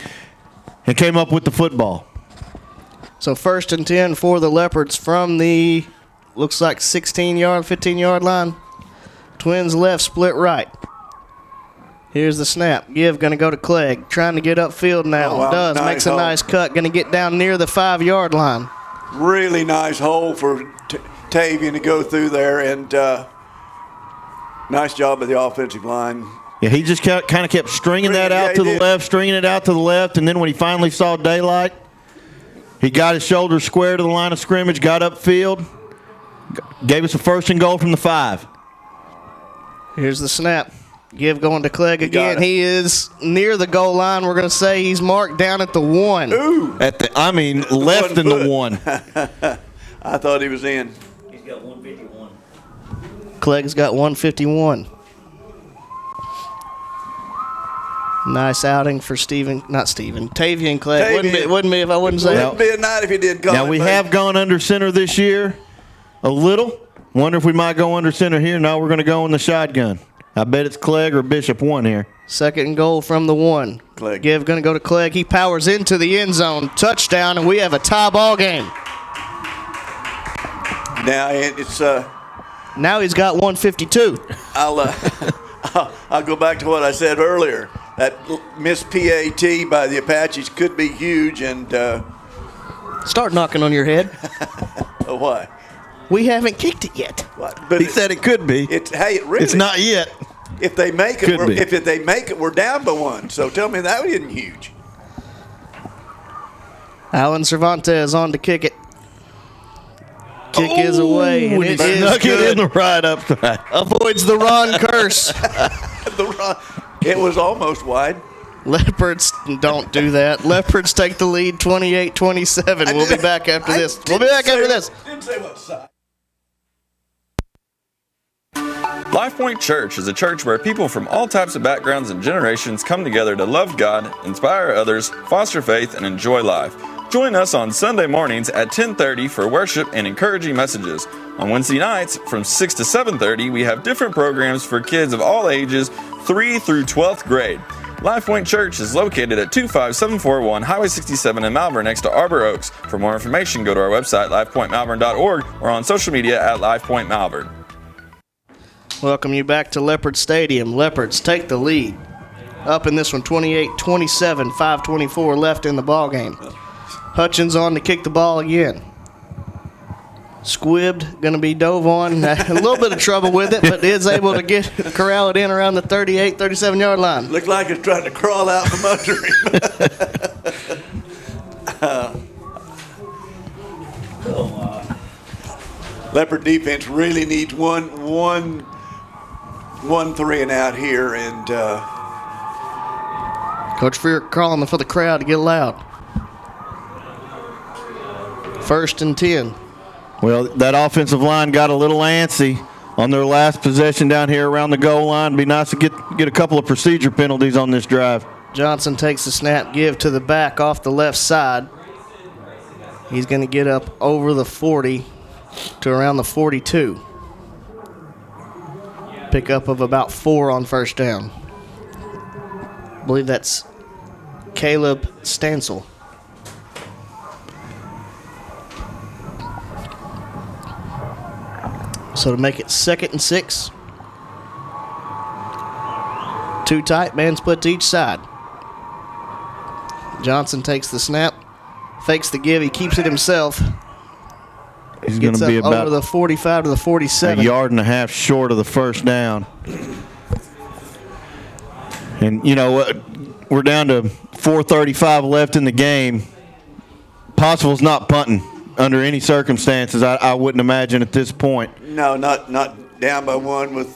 and came up with the football. So 1st and 10 for the Leopards from the, looks like 16-yard, 15-yard line. Twins left, split right. Here's the snap. Give going to go to Clegg. Trying to get upfield now. Does. Nice Makes a hole. nice cut. Going to get down near the 5-yard line. Really nice hole for Tavian to go through there. And nice job of the offensive line Yeah, he just kind of kept stringing that out to the left, stringing it out to the left, and then when he finally saw daylight, he got his shoulder square to the line of scrimmage, got upfield, gave us a 1st and goal from the 5. Here's the snap. Give going to Clegg again. He is near the goal line. We're going to say he's marked down at the 1. Ooh. Left in the 1. I thought he was in. He's got 151. Clegg's got 151. Nice outing for Tavian Clegg. Wouldn't be if I wouldn't say it. Wouldn't be a night if he did call Now, we have gone under center this year a little. Wonder if we might go under center here. No, we're going to go in the shotgun. I bet it's Clegg or Bishop 1 here. 2nd and goal from the 1. Clegg. Give going to go to Clegg. He powers into the end zone. Touchdown, and we have a tie ball game. Now it's now he's got 152. I'll go back to what I said earlier. That missed PAT by the Apaches could be huge, and start knocking on your head. Why? We haven't kicked it yet. But he said it could be. It's not yet. If they make it, we're down by 1. So tell me that isn't huge. Alan Cervantes on to kick it. Kick is away. And it is snuck good. it in the right upside. Avoids the Ron curse. It was almost wide. Leopards don't do that. Leopards take the lead 28-27. We'll be back after this. Didn't say what side. Life Point Church is a church where people from all types of backgrounds and generations come together to love God, inspire others, foster faith, and enjoy life. Join us on Sunday mornings at 10:30 for worship and encouraging messages. On Wednesday nights from 6 to 7:30, we have different programs for kids of all ages, 3 through 12th grade. Life Point Church is located at 25741 Highway 67 in Malvern next to Arbor Oaks. For more information, go to our website, lifepointmalvern.org, or on social media at lifepointmalvern. Welcome you back to Leopard Stadium. Leopards take the lead. Up in this one, 28-27, 5:24 left in the ball game. Hutchins on to kick the ball again. Squibbed, going to be dove on. A little bit of trouble with it, but is able to corral it in around the 38, 37-yard line. Looked like it's trying to crawl out from under him. Leopard defense really needs one 3 and out here, and Coach Freer calling for the crowd to get loud. 1st and 10. Well, that offensive line got a little antsy on their last possession down here around the goal line. It'd be nice to get a couple of procedure penalties on this drive. Johnson takes the snap, give to the back off the left side. He's going to get up over the 40 to around the 42. Pickup of about 4 on 1st down. I believe that's Caleb Stansel. So to make it 2nd and 6. 2 tight, man split to each side. Johnson takes the snap, fakes the give, he keeps it himself. He's going to be about over the 45 to the 47. a yard and a half short of the 1st down. And, you know, we're down to 4:35 left in the game. Pottsville's not punting under any circumstances, I wouldn't imagine at this point. No, not down by 1 with,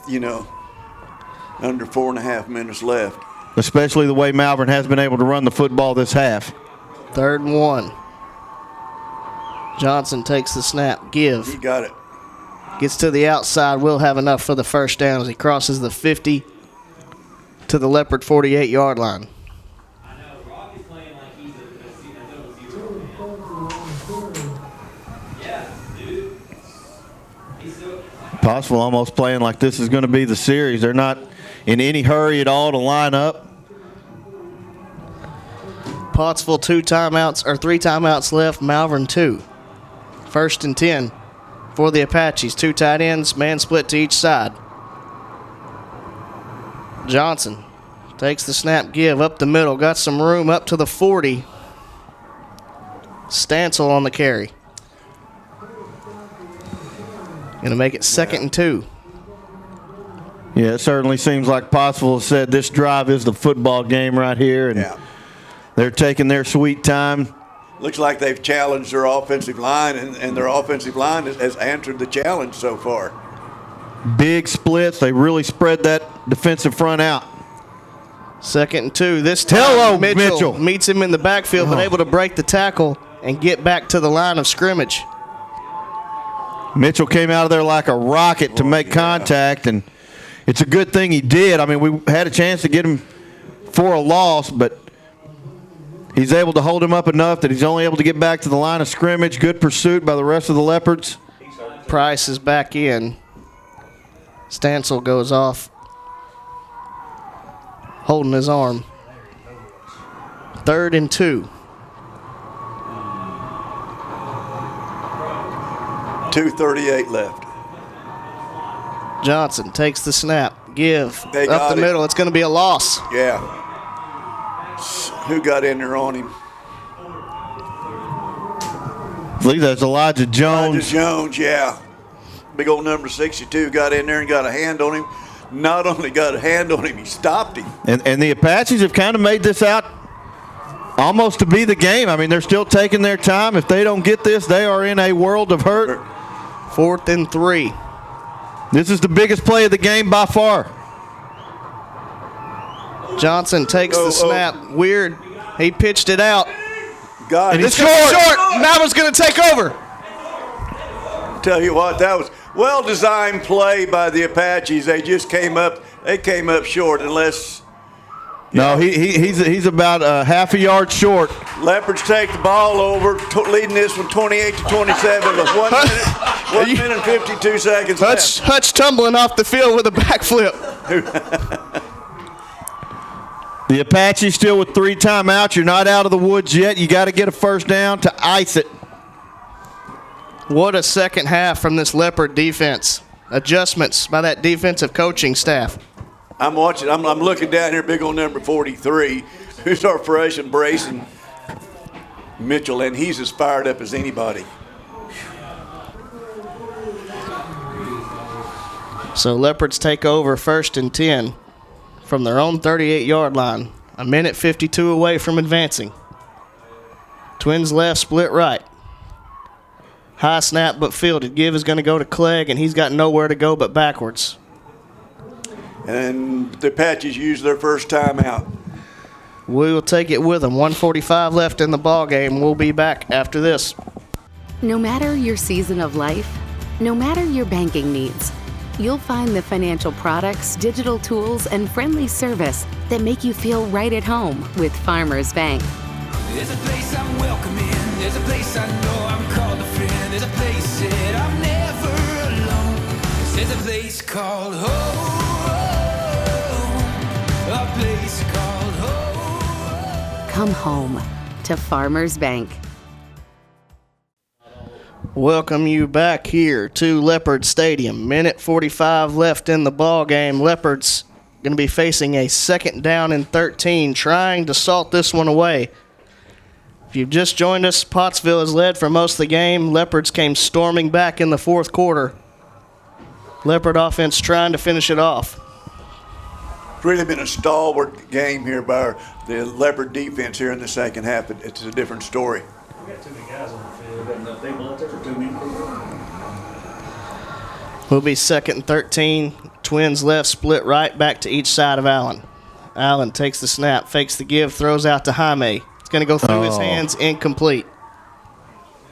under 4.5 minutes left. Especially the way Malvern has been able to run the football this half. 3rd and 1. Johnson takes the snap, give. He got it. Gets to the outside, will have enough for the 1st down as he crosses the 50 to the Leopard 48-yard line. Pottsville almost playing like this is going to be the series. They're not in any hurry at all to line up. Pottsville 3 timeouts left. Malvern 2. 1st and 10 for the Apaches. 2 tight ends, man split to each side. Johnson takes the snap, give up the middle, got some room up to the 40. Stansel on the carry. Going to make it 2nd and 2. Yeah, it certainly seems like Pottsville said this drive is the football game right here, and they're taking their sweet time. Looks like they've challenged their offensive line, and their offensive line has answered the challenge so far. Big splits. They really spread that defensive front out. 2nd and 2. This time Mitchell meets him in the backfield, but able to break the tackle and get back to the line of scrimmage. Mitchell came out of there like a rocket to make contact, and it's a good thing he did. I mean, we had a chance to get him for a loss, but he's able to hold him up enough that he's only able to get back to the line of scrimmage. Good pursuit by the rest of the Leopards. Price is back in. Stansel goes off, holding his arm. 3rd and 2. 2:38 left. Johnson takes the snap. Give up the middle. It's going to be a loss. Yeah. Who got in there on him? I believe that's Elijah Jones. Elijah Jones, yeah. Big old number 62 got in there and got a hand on him. Not only got a hand on him, he stopped him. And the Apaches have kind of made this out almost to be the game. I mean, they're still taking their time. If they don't get this, they are in a world of hurt. 4th and 3. This is the biggest play of the game by far. Johnson takes the snap. Weird. He pitched it out. God, it's short. Malvern's going to take over. Tell you what, that was well-designed play by the Apaches. They just came up. They came up short, unless. No, he's about half a yard short. Leopards take the ball over, leading this one 28-27 with 1 minute and 52 seconds left. Hutch tumbling off the field with a backflip. The Apaches still with 3 timeouts. You're not out of the woods yet. You got to get a first down to ice it. What a second half from this Leopard defense. Adjustments by that defensive coaching staff. I'm watching. I'm looking down here, big old number 43, who's our freshman Brayson Mitchell, and he's as fired up as anybody. So Leopards take over 1st and 10 from their own 38-yard line. 1:52 away from advancing. Twins left, split right. High snap but fielded. Give is going to go to Clegg, and he's got nowhere to go but backwards. And the Apaches use their first timeout. We will take it with them. 1:45 left in the ball game. We'll be back after this. No matter your season of life, no matter your banking needs, you'll find the financial products, digital tools, and friendly service that make you feel right at home with Farmers Bank. There's a place I'm welcome in. There's a place I know I'm called a friend. There's a place that I'm never alone. There's a place called home. A place called home. Come home to Farmers Bank. Welcome you back here to Leopard Stadium. 1:45 left in the ball game. Leopards going to be facing a 2nd down and 13, trying to salt this one away. If you've just joined us, Pottsville has led for most of the game. Leopards came storming back in the 4th quarter. Leopard offense trying to finish it off. It's really been a stalwart game here by the Leopard defense here in the second half. It's a different story. We got too many guys on the field. We got enough people out there for too many people. Will be 2nd and 13. Twins left, split right, back to each side of Allen. Allen takes the snap, fakes the give, throws out to Jaime. It's going to go through his hands, incomplete.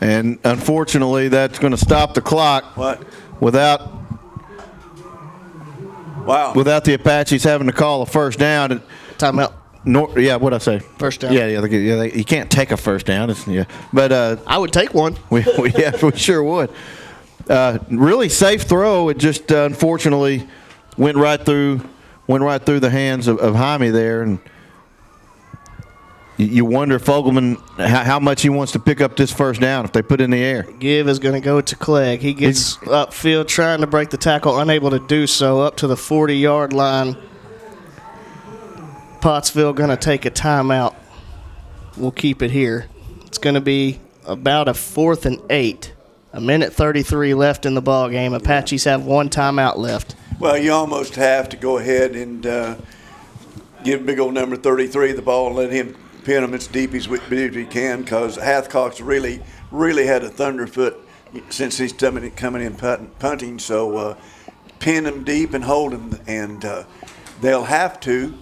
And unfortunately, that's going to stop the clock. What? Without the Apaches having to call a first down. Timeout. What'd I say? First down. Yeah, you can't take a first down. But I would take one. We sure would. Really safe throw. It just unfortunately went right through the hands of Jaime there, and you wonder, Fogelman, how much he wants to pick up this first down if they put it in the air. Give is going to go to Clegg. He gets upfield trying to break the tackle, unable to do so, up to the 40-yard line. Pottsville going to take a timeout. We'll keep it here. It's going to be about a 4th and 8. 1:33 left in the ball game. Apaches have 1 timeout left. Well, you almost have to go ahead and give big old number 33 the ball and let him pin him as deep as he can, because Hathcock's really had a thunderfoot since he's coming in punting. So pin him deep and hold him, and they'll have to,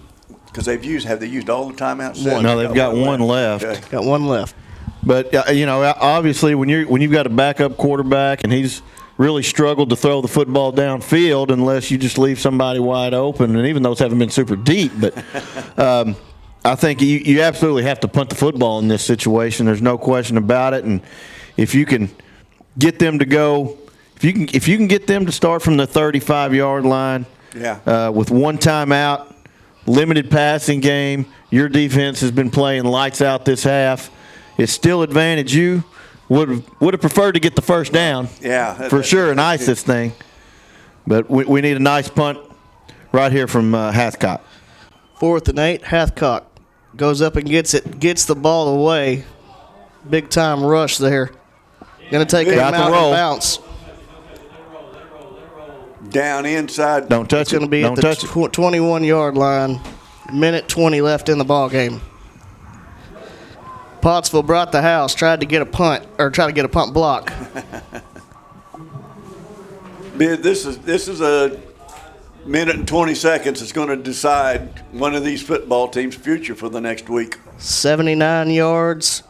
because have they used all the timeouts? No, they've got one left. Okay. Got one left. But obviously, when you've got a backup quarterback and he's really struggled to throw the football downfield unless you just leave somebody wide open, and even those haven't been super deep. But I think you absolutely have to punt the football in this situation. There's no question about it. And if you can get them to go, if you can get them to start from the 35-yard line, with one timeout, limited passing game, your defense has been playing lights out this half. It's still advantage you. Would have preferred to get the first down, for sure, and ice this thing. But we need a nice punt right here from Hathcock. 4th and 8. Hathcock goes up and gets it, gets the ball away. Big time rush there. Going to take a mountain bounce. Down inside. Don't touch it's going to be at the 21-yard line. Minute 20 left in the ball game. Pottsville brought the house, tried to get a punt block. This is a minute and 20 seconds that's going to decide one of these football teams' future for the next week. 79 yards.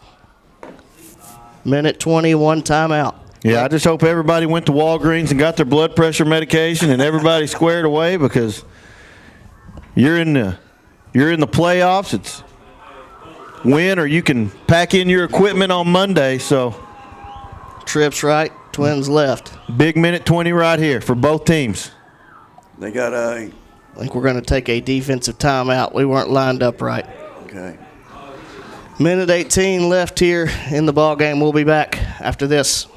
Minute 20, one timeout. Yeah, I just hope everybody went to Walgreens and got their blood pressure medication and everybody squared away, because you're in the playoffs. It's win or you can pack in your equipment on Monday. So Trips right, Twins left. Big minute 20 right here for both teams. They got I think we're going to take a defensive timeout. We weren't lined up right. Okay. Minute 18 left here in the ball game. We'll be back after this.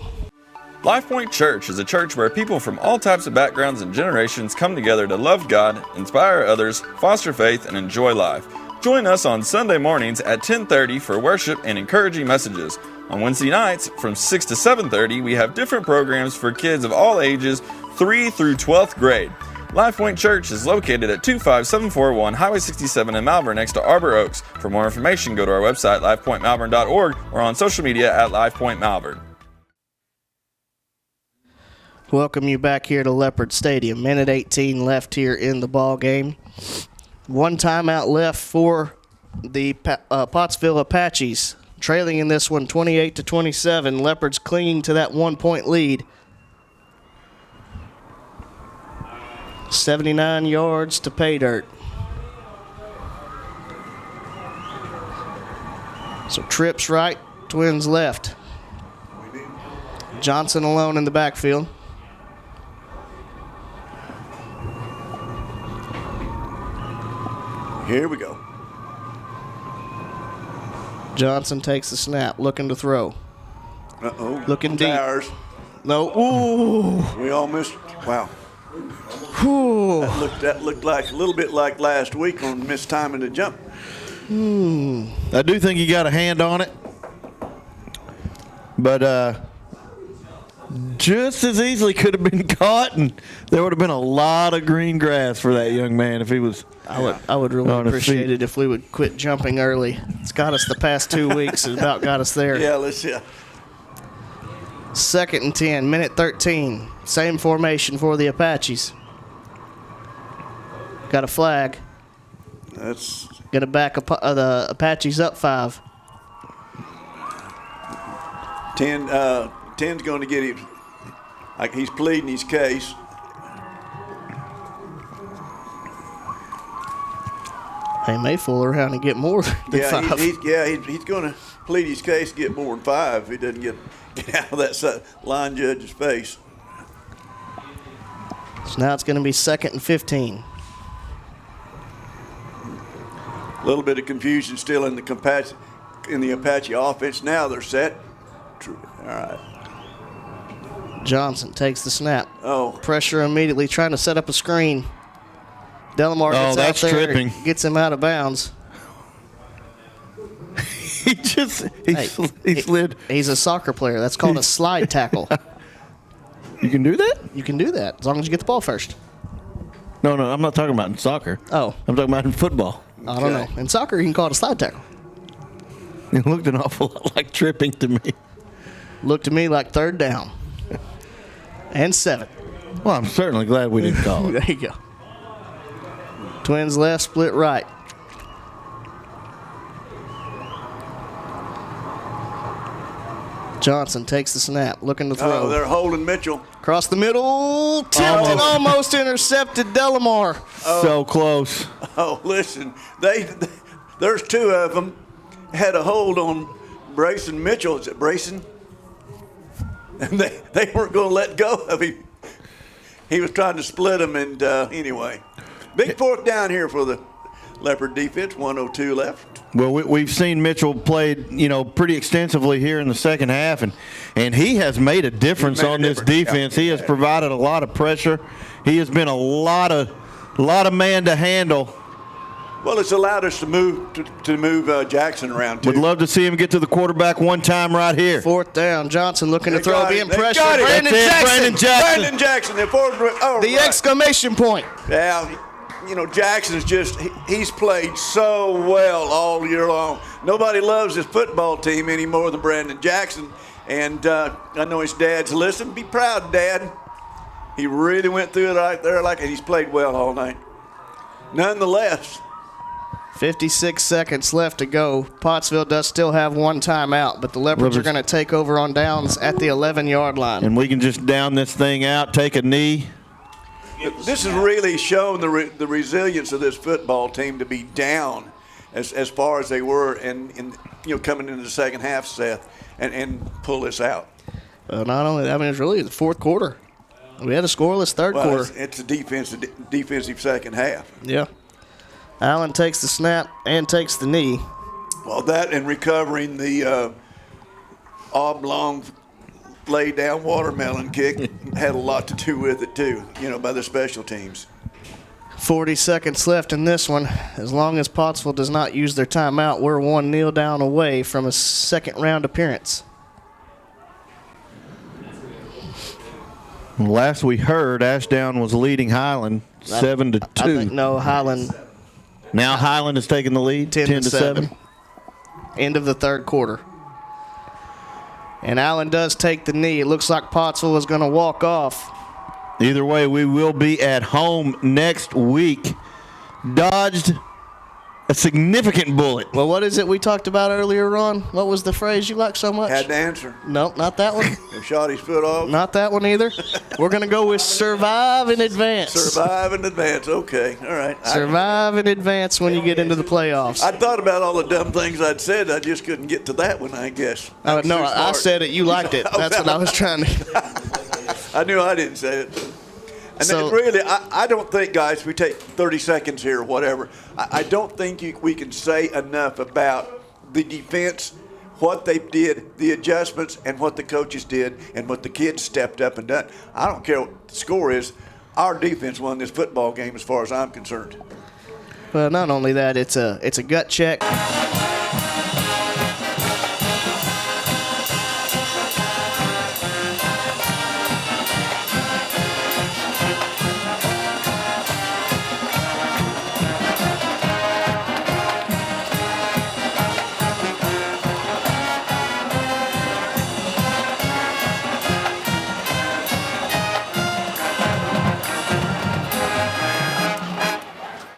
Life Point Church is a church where people from all types of backgrounds and generations come together to love God, inspire others, foster faith, and enjoy life. Join us on Sunday mornings at 10:30 for worship and encouraging messages. On Wednesday nights from 6 to 7:30, we have different programs for kids of all ages, 3 through 12th grade. Life Point Church is located at 25741 Highway 67 in Malvern, next to Arbor Oaks. For more information, go to our website, lifepointmalvern.org, or on social media at lifepointmalvern. Welcome you back here to Leopard Stadium. Minute 18 left here in the ball game. One timeout left for the Pottsville Apaches. Trailing in this one 28-27. Leopards clinging to that 1-point lead. 79 yards to pay dirt. So Trips right, Twins left. Johnson alone in the backfield. Here we go. Johnson takes the snap, looking to throw. Uh-oh. Looking deep. Towers. No. Ooh. We all missed. Wow. Ooh. That looked like a little bit like last week on mistiming the jump. I do think he got a hand on it. But just as easily could have been caught, and there would have been a lot of green grass for that young man if he was. I would really appreciate it if we would quit jumping early. It's got us the past 2 weeks. It about got us there. Yeah, let's see. 2nd and 10, minute 13. Same formation for the Apaches. Got a flag. That's going to back the Apaches up 5. 10's going to get him. Like he's pleading his case. They may fool around and get more than 5. He's going to plead his case, get more than 5 if he doesn't get out of that line judge's face. So now it's going to be 2nd and 15. A little bit of confusion still in the Apache offense. Now they're set. All right. Johnson takes the snap. Oh. Pressure immediately, trying to set up a screen. Delamar gets out there, tripping. Gets him out of bounds. he slid. He's a soccer player. That's called a slide tackle. You can do that? You can do that as long as you get the ball first. No, I'm not talking about in soccer. Oh. I'm talking about in football. I don't know. In soccer, you can call it a slide tackle. It looked an awful lot like tripping to me. Looked to me like third down. And 7. Well, I'm certainly glad we didn't call it. There you go. Twins left, split right. Johnson takes the snap, looking to throw. Oh, they're holding Mitchell. Across the middle, tipped and almost intercepted Delamar. So close. Oh, listen, there's 2 of them had a hold on Brayson Mitchell. Is it Brayson? And they weren't going to let go of him. He was trying to split them, and anyway. Big 4th down here for the Leopard defense, 1:02 left. Well, we've seen Mitchell played, pretty extensively here in the second half, and he has made a difference on this defense. He has provided a lot of pressure. He has been a lot of man to handle. Well, it's allowed us to move Jackson around too. Would love to see him get to the quarterback one time right here. 4th down, Johnson looking to throw, being pressured. Brandon Jackson. Brandon Jackson. The exclamation point. Yeah. Jackson's he's played so well all year long. Nobody loves his football team any more than Brandon Jackson. And I know his dad's listening. Be proud, Dad. He really went through it right there and he's played well all night. Nonetheless. 56 seconds left to go. Pottsville does still have 1 timeout, but the Leopards are going to take over on downs at the 11-yard line. And we can just down this thing out, take a knee. This has really shown the resilience of this football team to be down as far as they were and coming into the second half, Seth, and pull this out. Not only that, it's really the 4th quarter. We had a scoreless third quarter. It's a defensive second half. Yeah. Allen takes the snap and takes the knee. Well, that and recovering the oblong lay-down watermelon kick had a lot to do with it, too, by the special teams. 40 seconds left in this one. As long as Pottsville does not use their timeout, we're 1 kneel down away from a second-round appearance. Last we heard, Ashdown was leading Highland 7-2. No, Highland. Now Highland is taking the lead, 10-7. End of the third quarter. And Allen does take the knee. It looks like Pottsville is going to walk off. Either way, we will be at home next week. Dodged a significant bullet. Well, what is it we talked about earlier, Ron? What was the phrase you like so much? Had to answer. Nope, not that one. Shot his foot off. Not that one either. We're going to go with survive in advance. Survive in advance. Okay. All right. Survive in advance when you get into the playoffs. I thought about all the dumb things I'd said. I just couldn't get to that one, I guess. No, I said it. You liked it. That's what I was trying to. I knew I didn't say it. And so, really, I don't think, guys, if we take 30 seconds here or whatever, I don't think we can say enough about the defense, what they did, the adjustments, and what the coaches did, and what the kids stepped up and done. I don't care what the score is. Our defense won this football game as far as I'm concerned. Well, not only that, it's a gut check.